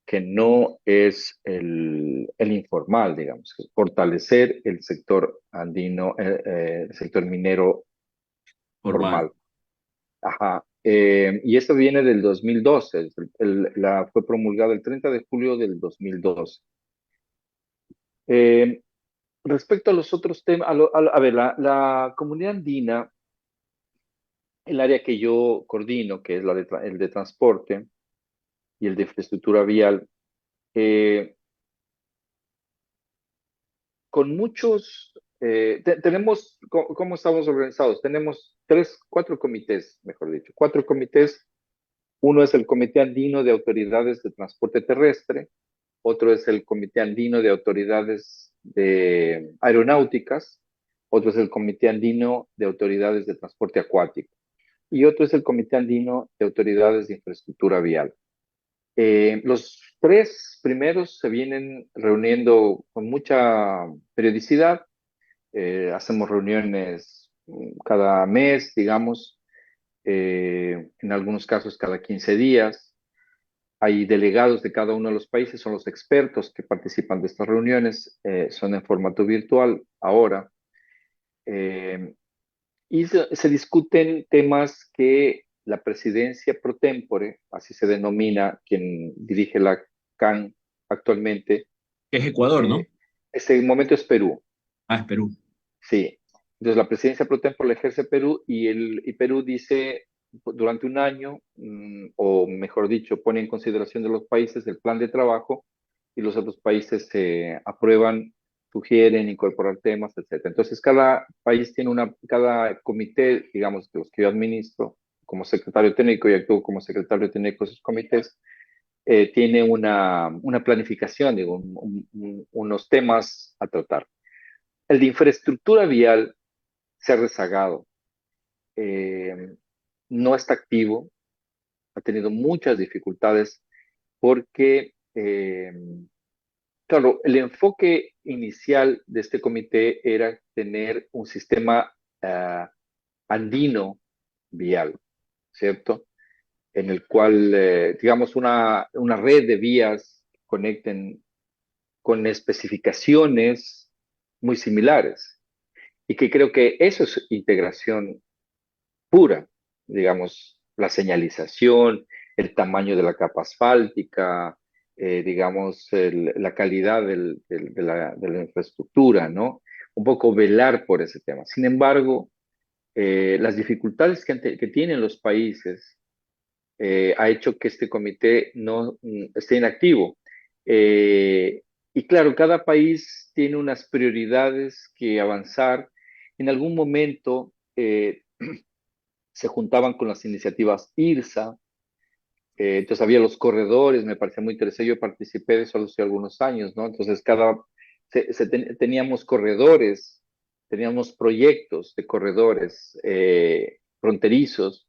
que no es el informal, digamos, fortalecer el sector andino, el sector minero Formal. formal. Ajá. Y esto viene del 2012, fue promulgada el 30 de julio del 2012. Eh, Respecto a los otros temas, a ver, la comunidad andina, el área que yo coordino, que es el de transporte y el de infraestructura vial, eh, con muchos, tenemos, ¿cómo estamos organizados? Tenemos cuatro comités, mejor dicho, cuatro comités. Uno es el Comité Andino de Autoridades de Transporte Terrestre, otro es el Comité Andino de Autoridades de Aeronáuticas, otro es el Comité Andino de Autoridades de Transporte Acuático y otro es el Comité Andino de Autoridades de Infraestructura Vial. Los tres primeros se vienen reuniendo con mucha periodicidad. Hacemos reuniones cada mes, digamos, en algunos casos cada 15 días. Hay delegados de cada uno de los países, son los expertos que participan de estas reuniones, son en formato virtual ahora. eh, y se discuten temas que la presidencia pro tempore, así se denomina quien dirige la CAN actualmente, Que es Ecuador, ¿no? este momento es Perú, Ah, es Perú. sí. Entonces la presidencia pro tempore la ejerce Perú y Perú dice durante un año, o mejor dicho, pone en consideración de los países el plan de trabajo y los otros países aprueban, sugieren incorporar temas, etcétera. Entonces, cada país tiene cada comité, digamos, de los que yo administro como secretario técnico y actúo como secretario técnico de esos comités, tiene una planificación, digo, unos temas a tratar. El de infraestructura vial se ha rezagado, eh, no está activo, ha tenido muchas dificultades porque claro, el enfoque inicial de este comité era tener un sistema andino vial, ¿cierto? En el cual, digamos, una red de vías conecten con especificaciones muy similares. Y que creo que eso es integración pura, digamos, la señalización, el tamaño de la capa asfáltica, digamos, la calidad de la infraestructura, ¿no? Un poco velar por ese tema. Sin embargo, las dificultades que tienen los países ha hecho que este comité no esté inactivo. Eh, y claro, cada país tiene unas prioridades que avanzar. En algún momento se juntaban con las iniciativas IRSA, entonces había los corredores, me parecía muy interesante, yo participé de eso hace algunos años, ¿no? Entonces teníamos corredores, teníamos proyectos de corredores fronterizos,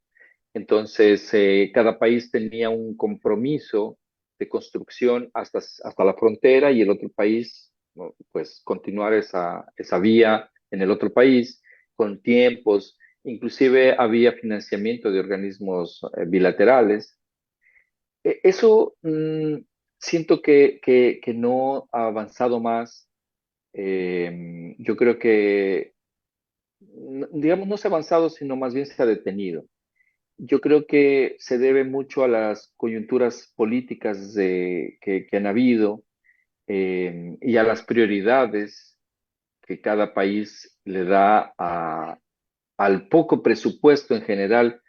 entonces cada país tenía un compromiso de construcción hasta la frontera y el otro país, ¿no? Pues continuar esa vía en el otro país con tiempos, inclusive había financiamiento de organismos bilaterales. Eso siento que no ha avanzado más. Yo creo que, digamos, no se ha avanzado, sino más bien se ha detenido. Yo creo que se debe mucho a las coyunturas políticas que han habido y a las prioridades que cada país le da al poco presupuesto en general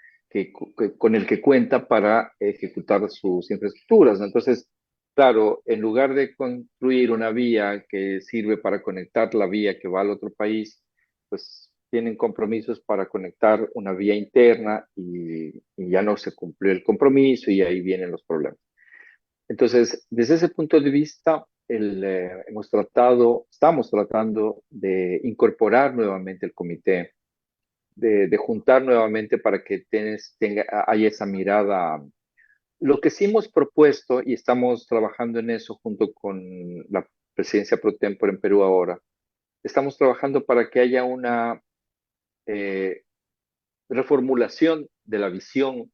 con el que cuenta para ejecutar sus infraestructuras, ¿no? Entonces, claro, en lugar de construir una vía que sirve para conectar la vía que va al otro país, pues tienen compromisos para conectar una vía interna y ya no se cumplió el compromiso y ahí vienen los problemas. Entonces, desde ese punto de vista, estamos tratando de incorporar nuevamente el comité, de juntar nuevamente para que haya esa mirada. Lo que sí hemos propuesto, y estamos trabajando en eso junto con la presidencia pro tempore en Perú ahora, estamos trabajando para que haya una eh, reformulación de la visión,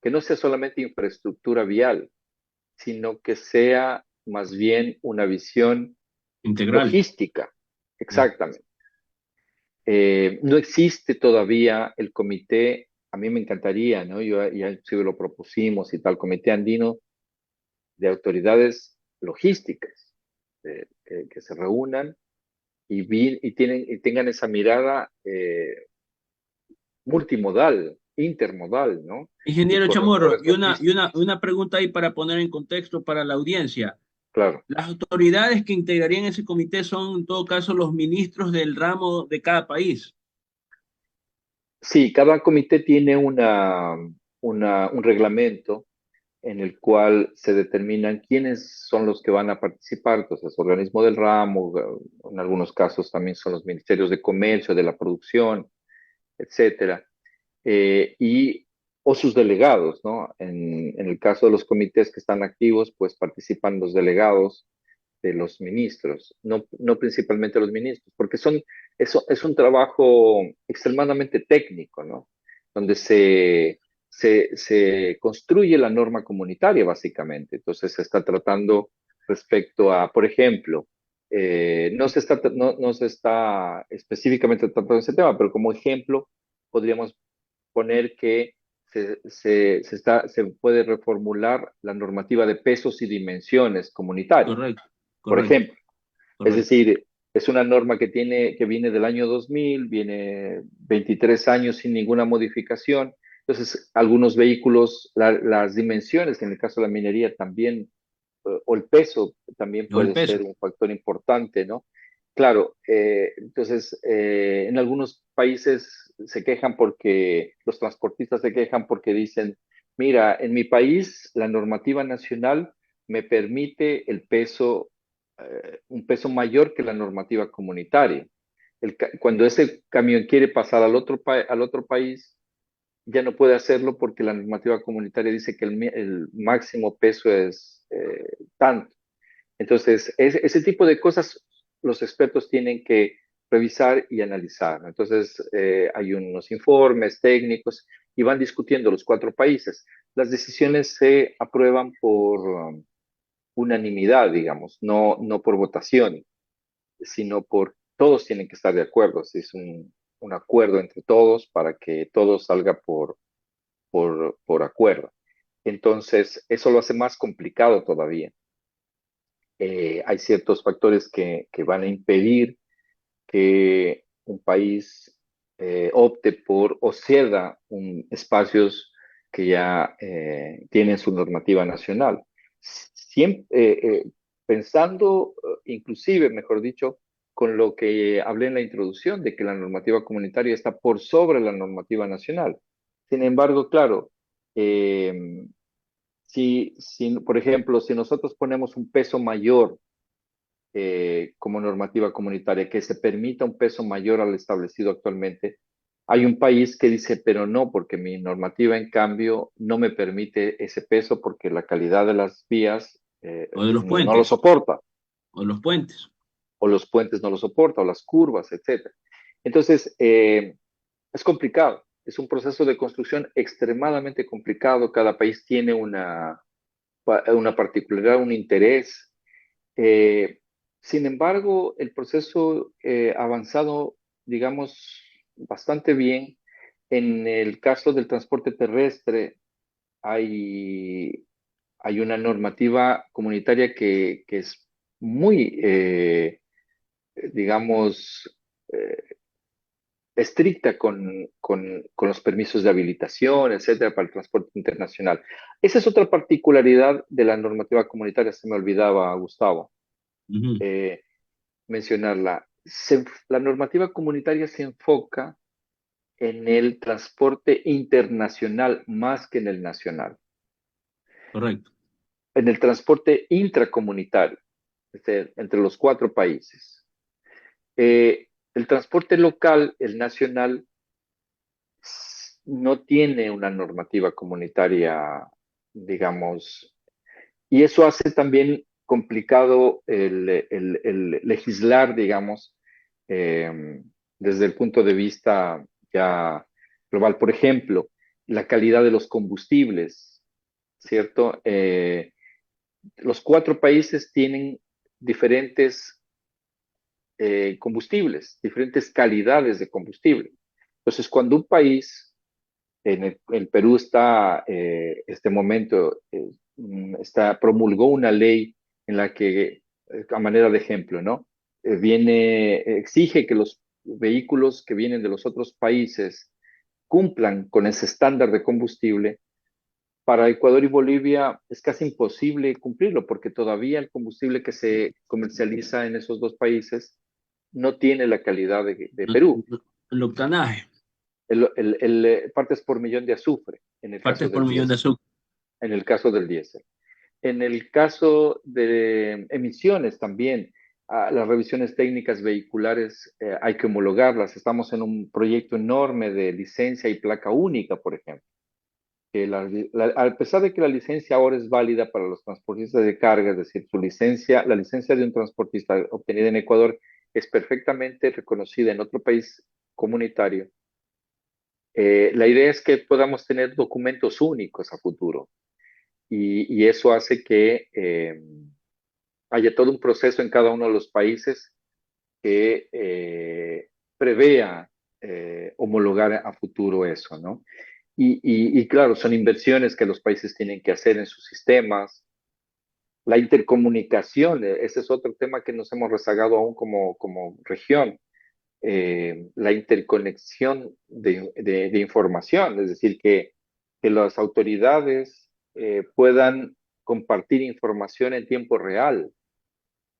que no sea solamente infraestructura vial, sino que sea más bien una visión Integral. logística. Exactamente. No existe todavía el comité, a mí me encantaría, ¿no? Yo ya inclusive lo propusimos y tal, comité andino de autoridades logísticas, que se reúnan y tengan esa mirada multimodal, intermodal, ¿no? Los Ingeniero Chamorro, corredores y una logísticos, pregunta ahí para poner en contexto para la audiencia. claro. Las autoridades que integrarían ese comité son, en todo caso, los ministros del ramo de cada país. Sí, cada comité tiene un reglamento en el cual se determinan quiénes son los que van a participar, entonces organismo del ramo, en algunos casos también son los ministerios de comercio, de la producción, etcétera, y o sus delegados, ¿no? En el caso de los comités que están activos, pues participan los delegados de los ministros, no principalmente los ministros, porque eso es un trabajo extremadamente técnico, ¿no? Donde se construye la norma comunitaria, básicamente. Entonces se está tratando respecto a, por ejemplo, no se está específicamente tratando ese tema, pero como ejemplo podríamos poner que se puede reformular la normativa de pesos y dimensiones comunitaria, Correcto, por correcto, ejemplo. Es correcto. decir, es una norma que viene del año 2000, viene 23 años sin ninguna modificación. Entonces, algunos vehículos, las dimensiones, en el caso de la minería también, o el peso también O el puede peso. ser un factor importante, ¿no? Claro, entonces en algunos países se quejan porque los transportistas se quejan porque dicen, mira, en mi país la normativa nacional me permite un peso mayor que la normativa comunitaria. Cuando ese camión quiere pasar al otro país, ya no puede hacerlo porque la normativa comunitaria dice que el máximo peso es tanto. Entonces, ese tipo de cosas los expertos tienen que revisar y analizar, ¿no? Entonces, hay unos informes técnicos y van discutiendo los cuatro países. Las decisiones se aprueban por unanimidad, digamos, no por votación, sino por todos tienen que estar de acuerdo. Es un acuerdo entre todos para que todo salga por acuerdo. Entonces, eso lo hace más complicado todavía. Hay ciertos factores que van a impedir que un país opte por o ceda espacios que ya tienen su normativa nacional. Siempre, pensando, inclusive, mejor dicho, con lo que hablé en la introducción, de que la normativa comunitaria está por sobre la normativa nacional. Sin embargo, claro, eh, por ejemplo, si nosotros ponemos un peso mayor como normativa comunitaria, que se permita un peso mayor al establecido actualmente, hay un país que dice, pero no, porque mi normativa, en cambio, no me permite ese peso porque la calidad de las vías O de los no lo puentes, soporta, o de los puentes. o los puentes no lo soportan, o las curvas, etcétera. Entonces, es complicado, es un proceso de construcción extremadamente complicado, cada país tiene una particularidad, un interés. Eh, Sin embargo, el proceso ha avanzado, digamos, bastante bien. En el caso del transporte terrestre, hay, hay una normativa comunitaria que es muy, digamos, eh, estricta con los permisos de habilitación, etcétera, para el transporte internacional. Esa es otra particularidad de la normativa comunitaria, se me olvidaba, Gustavo. Ujú. Eh, Mencionarla. La normativa comunitaria se enfoca en el transporte internacional más que en el nacional, Correcto. en el transporte intracomunitario, entre los cuatro países. El transporte local, el nacional, no tiene una normativa comunitaria, digamos, y eso hace también complicado el legislar, digamos, eh, desde el punto de vista ya global. Por ejemplo, la calidad de los combustibles, ¿cierto? Los cuatro países tienen diferentes combustibles, diferentes calidades de combustible. Entonces, cuando un país, en Perú está, este momento, promulgó una ley en la que, a manera de ejemplo, ¿no? Exige que los vehículos que vienen de los otros países cumplan con ese estándar de combustible. Para Ecuador y Bolivia es casi imposible cumplirlo porque todavía el combustible que se comercializa en esos dos países no tiene la calidad de Perú. El octanaje, Partes por millón de azufre en el caso partes por del millón de diésel. azúcar. En el caso del diésel. En el caso de emisiones también, las revisiones técnicas vehiculares hay que homologarlas. Estamos en un proyecto enorme de licencia y placa única, por ejemplo. A pesar de que la licencia ahora es válida para los transportistas de carga, es decir, la licencia de un transportista obtenida en Ecuador es perfectamente reconocida en otro país comunitario. La idea es que podamos tener documentos únicos a futuro y eso hace que haya todo un proceso en cada uno de los países que prevea homologar a futuro eso, ¿no? Y claro, son inversiones que los países tienen que hacer en sus sistemas. La intercomunicación, ese es otro tema que nos hemos rezagado aún como región. La interconexión de información, es decir, que las autoridades puedan compartir información en tiempo real.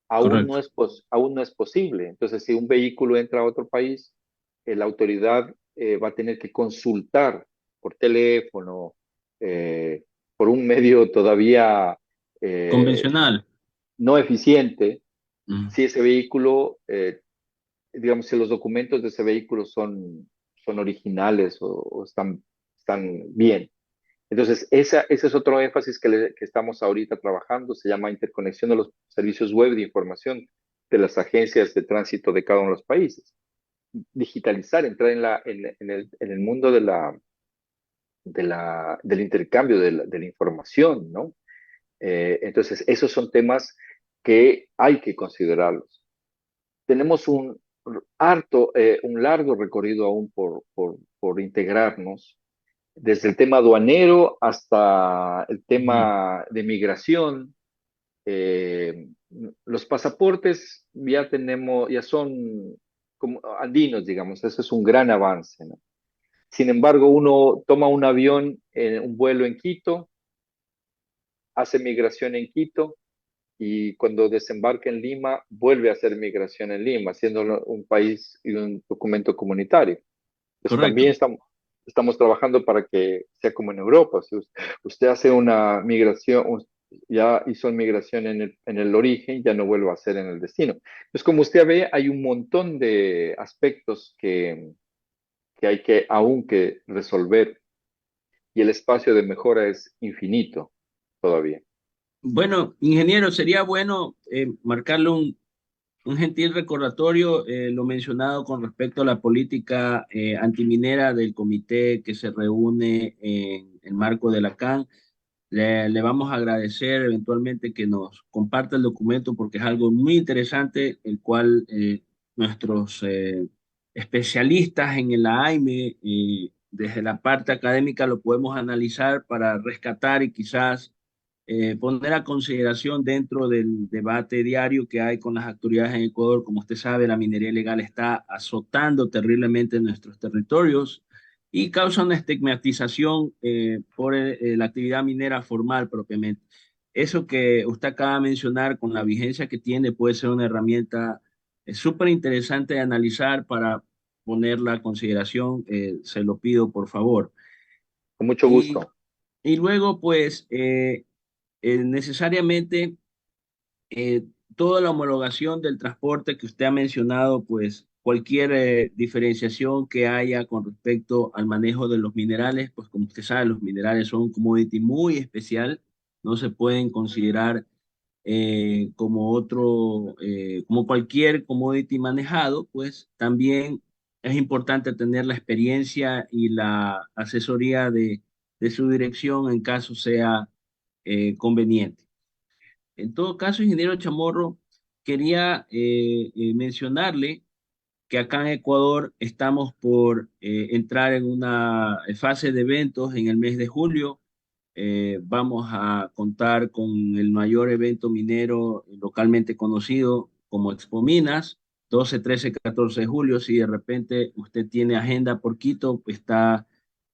Correcto. Aún no es posible. Entonces, si un vehículo entra a otro país, la autoridad va a tener que consultar por teléfono, eh, por un medio todavía eh, Convencional. no eficiente, Mm. si ese vehículo, digamos, si los documentos de ese vehículo son originales o están bien. Entonces, ese es otro énfasis que estamos ahorita trabajando, se llama interconexión de los servicios web de información de las agencias de tránsito de cada uno de los países. Digitalizar, entrar en el mundo del intercambio de la información, ¿no? Entonces, esos son temas que hay que considerarlos. Tenemos un largo recorrido aún por integrarnos, desde el tema aduanero hasta el Ujú. tema de migración. eh, los pasaportes ya son como andinos, digamos, eso es un gran avance, ¿no? Sin embargo, uno toma un avión, un vuelo en Quito, hace migración en Quito y cuando desembarca en Lima, vuelve a hacer migración en Lima, siendo un país y un documento comunitario. Entonces también Correcto. estamos trabajando para que sea como en Europa. Si usted hace una migración, ya hizo migración en el origen, ya no vuelve a hacer en el destino. Entonces, como usted ve, hay un montón de aspectos que hay que aún que resolver y el espacio de mejora es infinito todavía. Bueno, ingeniero, sería bueno marcarle un gentil recordatorio, lo mencionado con respecto a la política antiminera del comité que se reúne en el marco de la CAN. Le vamos a agradecer eventualmente que nos comparta el documento porque es algo muy interesante, el cual nuestros especialistas en el AIME, desde la parte académica, lo podemos analizar para rescatar y quizás poner a consideración dentro del debate diario que hay con las autoridades en Ecuador. Como usted sabe, la minería ilegal está azotando terriblemente nuestros territorios y causa una estigmatización por la actividad minera formal propiamente. Eso que usted acaba de mencionar, con la vigencia que tiene, puede ser una herramienta súper interesante de analizar para ponerla a consideración. Se lo pido, por favor. Con mucho Y, gusto. y luego, pues, necesariamente eh, toda la homologación del transporte que usted ha mencionado, pues cualquier diferenciación que haya con respecto al manejo de los minerales, pues como usted sabe, los minerales son un commodity muy especial, no se pueden considerar como otro, como cualquier commodity manejado, pues también es importante tener la experiencia y la asesoría de su dirección en caso sea conveniente. En todo caso, ingeniero Chamorro, quería mencionarle que acá en Ecuador estamos por entrar en una fase de eventos en el mes de julio. Vamos a contar con el mayor evento minero localmente conocido como Expo Minas, 12, 13, 14 de julio. Si de repente usted tiene agenda por Quito, pues está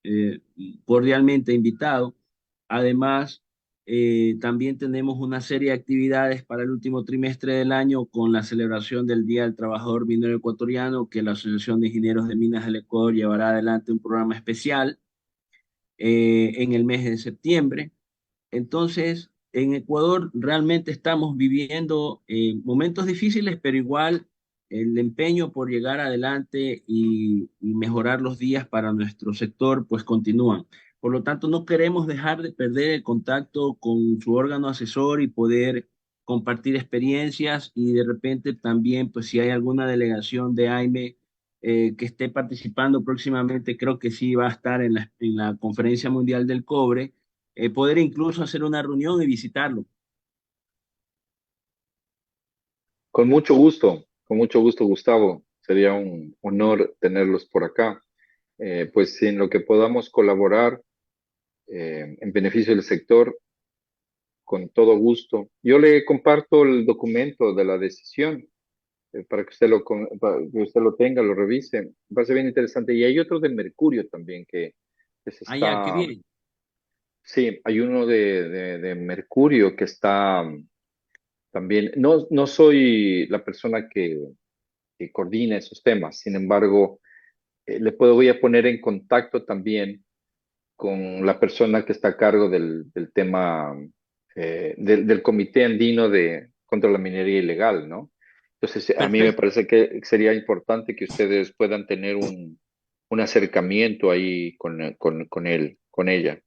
eh, cordialmente invitado. Además, también tenemos una serie de actividades para el último trimestre del año con la celebración del Día del Trabajador Minero Ecuatoriano, que la Asociación de Ingenieros de Minas del Ecuador llevará adelante un programa especial en el mes de septiembre. Entonces, en Ecuador realmente estamos viviendo momentos difíciles, pero igual el empeño por llegar adelante y mejorar los días para nuestro sector, pues continúan. Por lo tanto, no queremos dejar de perder el contacto con su órgano asesor y poder compartir experiencias y de repente también, pues si hay alguna delegación de AIME que esté participando próximamente, creo que sí va a estar en la Conferencia Mundial del Cobre, poder incluso hacer una reunión y visitarlo. Con mucho gusto, Gustavo. Sería un honor tenerlos por acá. Pues en lo que podamos colaborar en beneficio del sector, con todo gusto. Yo le comparto el documento de la decisión para que para que usted lo tenga, lo revise. Me parece bien interesante. Y hay otro de Mercurio también que se Ah, ya, qué está, bien. sí, hay uno de Mercurio que está también, no soy la persona que coordina esos temas, sin embargo, voy a poner en contacto también con la persona que está a cargo del tema del Comité Andino contra la Minería Ilegal, ¿no? Entonces, a mí me Perfecto. parece que sería importante que ustedes puedan tener un acercamiento ahí con él, con ella.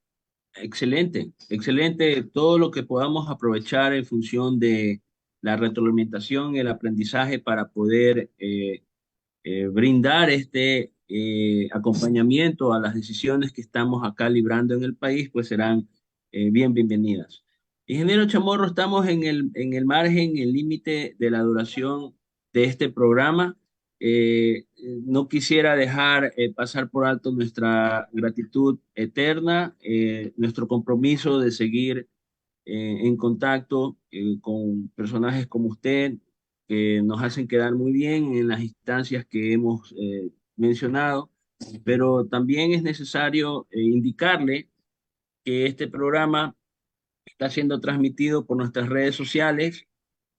Excelente, excelente. Todo lo que podamos aprovechar en función de la retroalimentación y el aprendizaje para poder brindar este acompañamiento a las decisiones que estamos acá librando en el país, pues serán bienvenidas. Ingeniero Chamorro, estamos en el margen, el límite de la duración de este programa. No quisiera dejar pasar por alto nuestra gratitud eterna, nuestro compromiso de seguir en contacto con personajes como usted, que nos hacen quedar muy bien en las instancias que hemos mencionado, pero también es necesario indicarle que este programa está siendo transmitido por nuestras redes sociales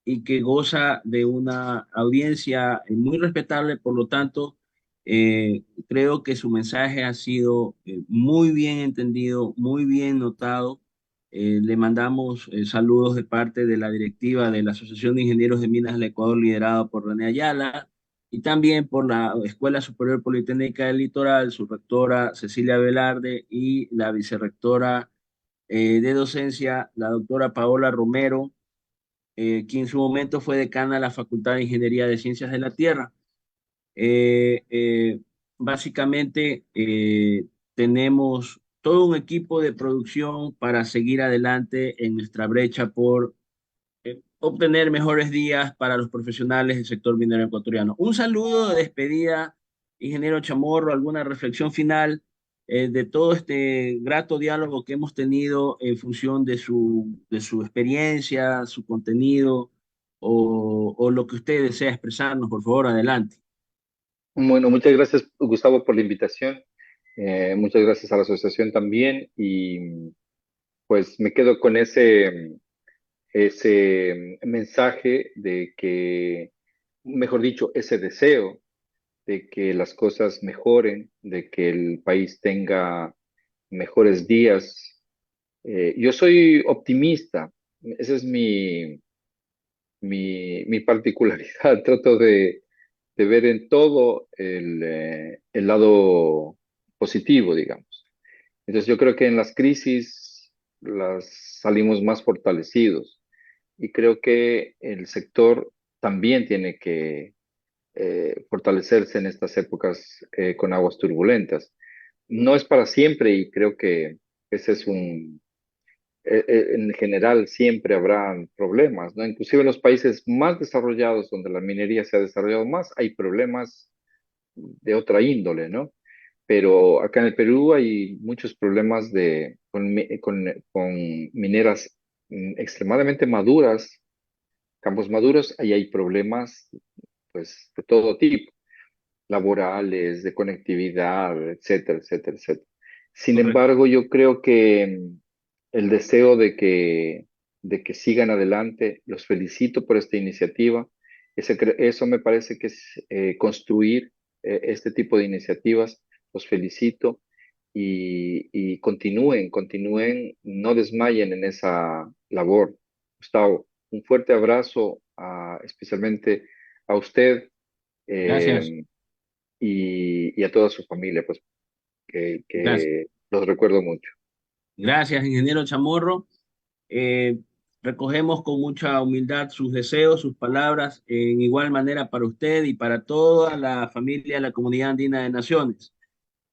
y que goza de una audiencia muy respetable. Por lo tanto, creo que su mensaje ha sido muy bien entendido, muy bien notado. Le mandamos saludos de parte de la directiva de la Asociación de Ingenieros de Minas del Ecuador, liderada por René Ayala, y también por la Escuela Superior Politécnica del Litoral, su rectora Cecilia Velarde y la vicerrectora de docencia, la doctora Paola Romero, quien en su momento fue decana de la Facultad de Ingeniería de Ciencias de la Tierra. Eh, eh, Básicamente, tenemos todo un equipo de producción para seguir adelante en nuestra brecha por obtener mejores días para los profesionales del sector minero ecuatoriano. Un saludo de despedida, ingeniero Chamorro, alguna reflexión final de todo este grato diálogo que hemos tenido en función de su experiencia, su contenido o lo que usted desea expresarnos, por favor, adelante. Bueno, muchas gracias, Gustavo, por la invitación. Muchas gracias a la asociación también. Y pues me quedo con ese mensaje de que, mejor dicho, ese deseo de que las cosas mejoren, de que el país tenga mejores días. Yo soy optimista, esa es mi particularidad. Trato de ver en todo el lado positivo, digamos. Entonces yo creo que en las crisis las salimos más fortalecidos y creo que el sector también tiene que fortalecerse en estas épocas con aguas turbulentas. No es para siempre y creo que ese es en general siempre habrán problemas, ¿no? Inclusive en los países más desarrollados, donde la minería se ha desarrollado más, hay problemas de otra índole, ¿no? Pero acá en el Perú hay muchos problemas con mineras extremadamente maduras, campos maduros, ahí hay problemas pues de todo tipo, laborales, de conectividad, etcétera, etcétera, etcétera. Sin Correcto. embargo, yo creo que el deseo de que sigan adelante, los felicito por esta iniciativa. Eso me parece que es construir este tipo de iniciativas. Los felicito y continúen, continúen, no desmayen en esa labor. Gustavo, un fuerte abrazo especialmente a usted Gracias. eh, y a toda su familia, pues Gracias. que los recuerdo mucho. Gracias, ingeniero Chamorro. Eh, Recogemos con mucha humildad sus deseos, sus palabras, en igual manera para usted y para toda la familia de la Comunidad Andina de Naciones.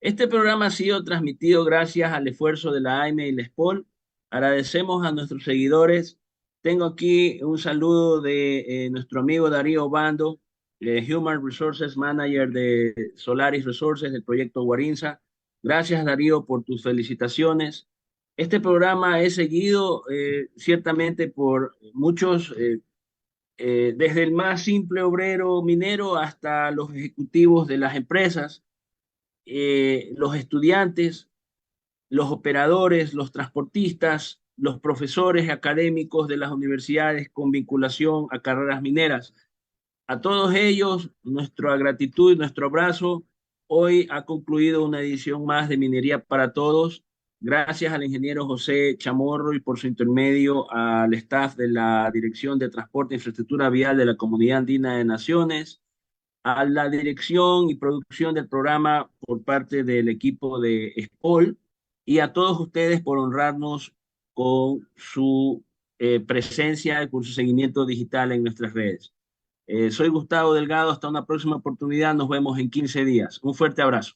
Este programa ha sido transmitido gracias al esfuerzo de la AIME y la SPOL. Agradecemos a nuestros seguidores. Tengo aquí un saludo de nuestro amigo Darío Bando, Human Resources Manager de Solaris Resources del proyecto Guarinza. Gracias, Darío, por tus felicitaciones. Este programa es seguido ciertamente por muchos, desde el más simple obrero minero hasta los ejecutivos de las empresas, los estudiantes, los operadores, los transportistas, los profesores académicos de las universidades con vinculación a carreras mineras. A todos ellos, nuestra gratitud y nuestro abrazo. Hoy ha concluido una edición más de Minería para Todos. Gracias al ingeniero José Chamorro y por su intermedio al staff de la Dirección de Transporte e Infraestructura Vial de la Comunidad Andina de Naciones, a la dirección y producción del programa por parte del equipo de SPOL y a todos ustedes por honrarnos con su presencia y con su seguimiento digital en nuestras redes. Soy Gustavo Delgado, hasta una próxima oportunidad, nos vemos en 15 días. Un fuerte abrazo.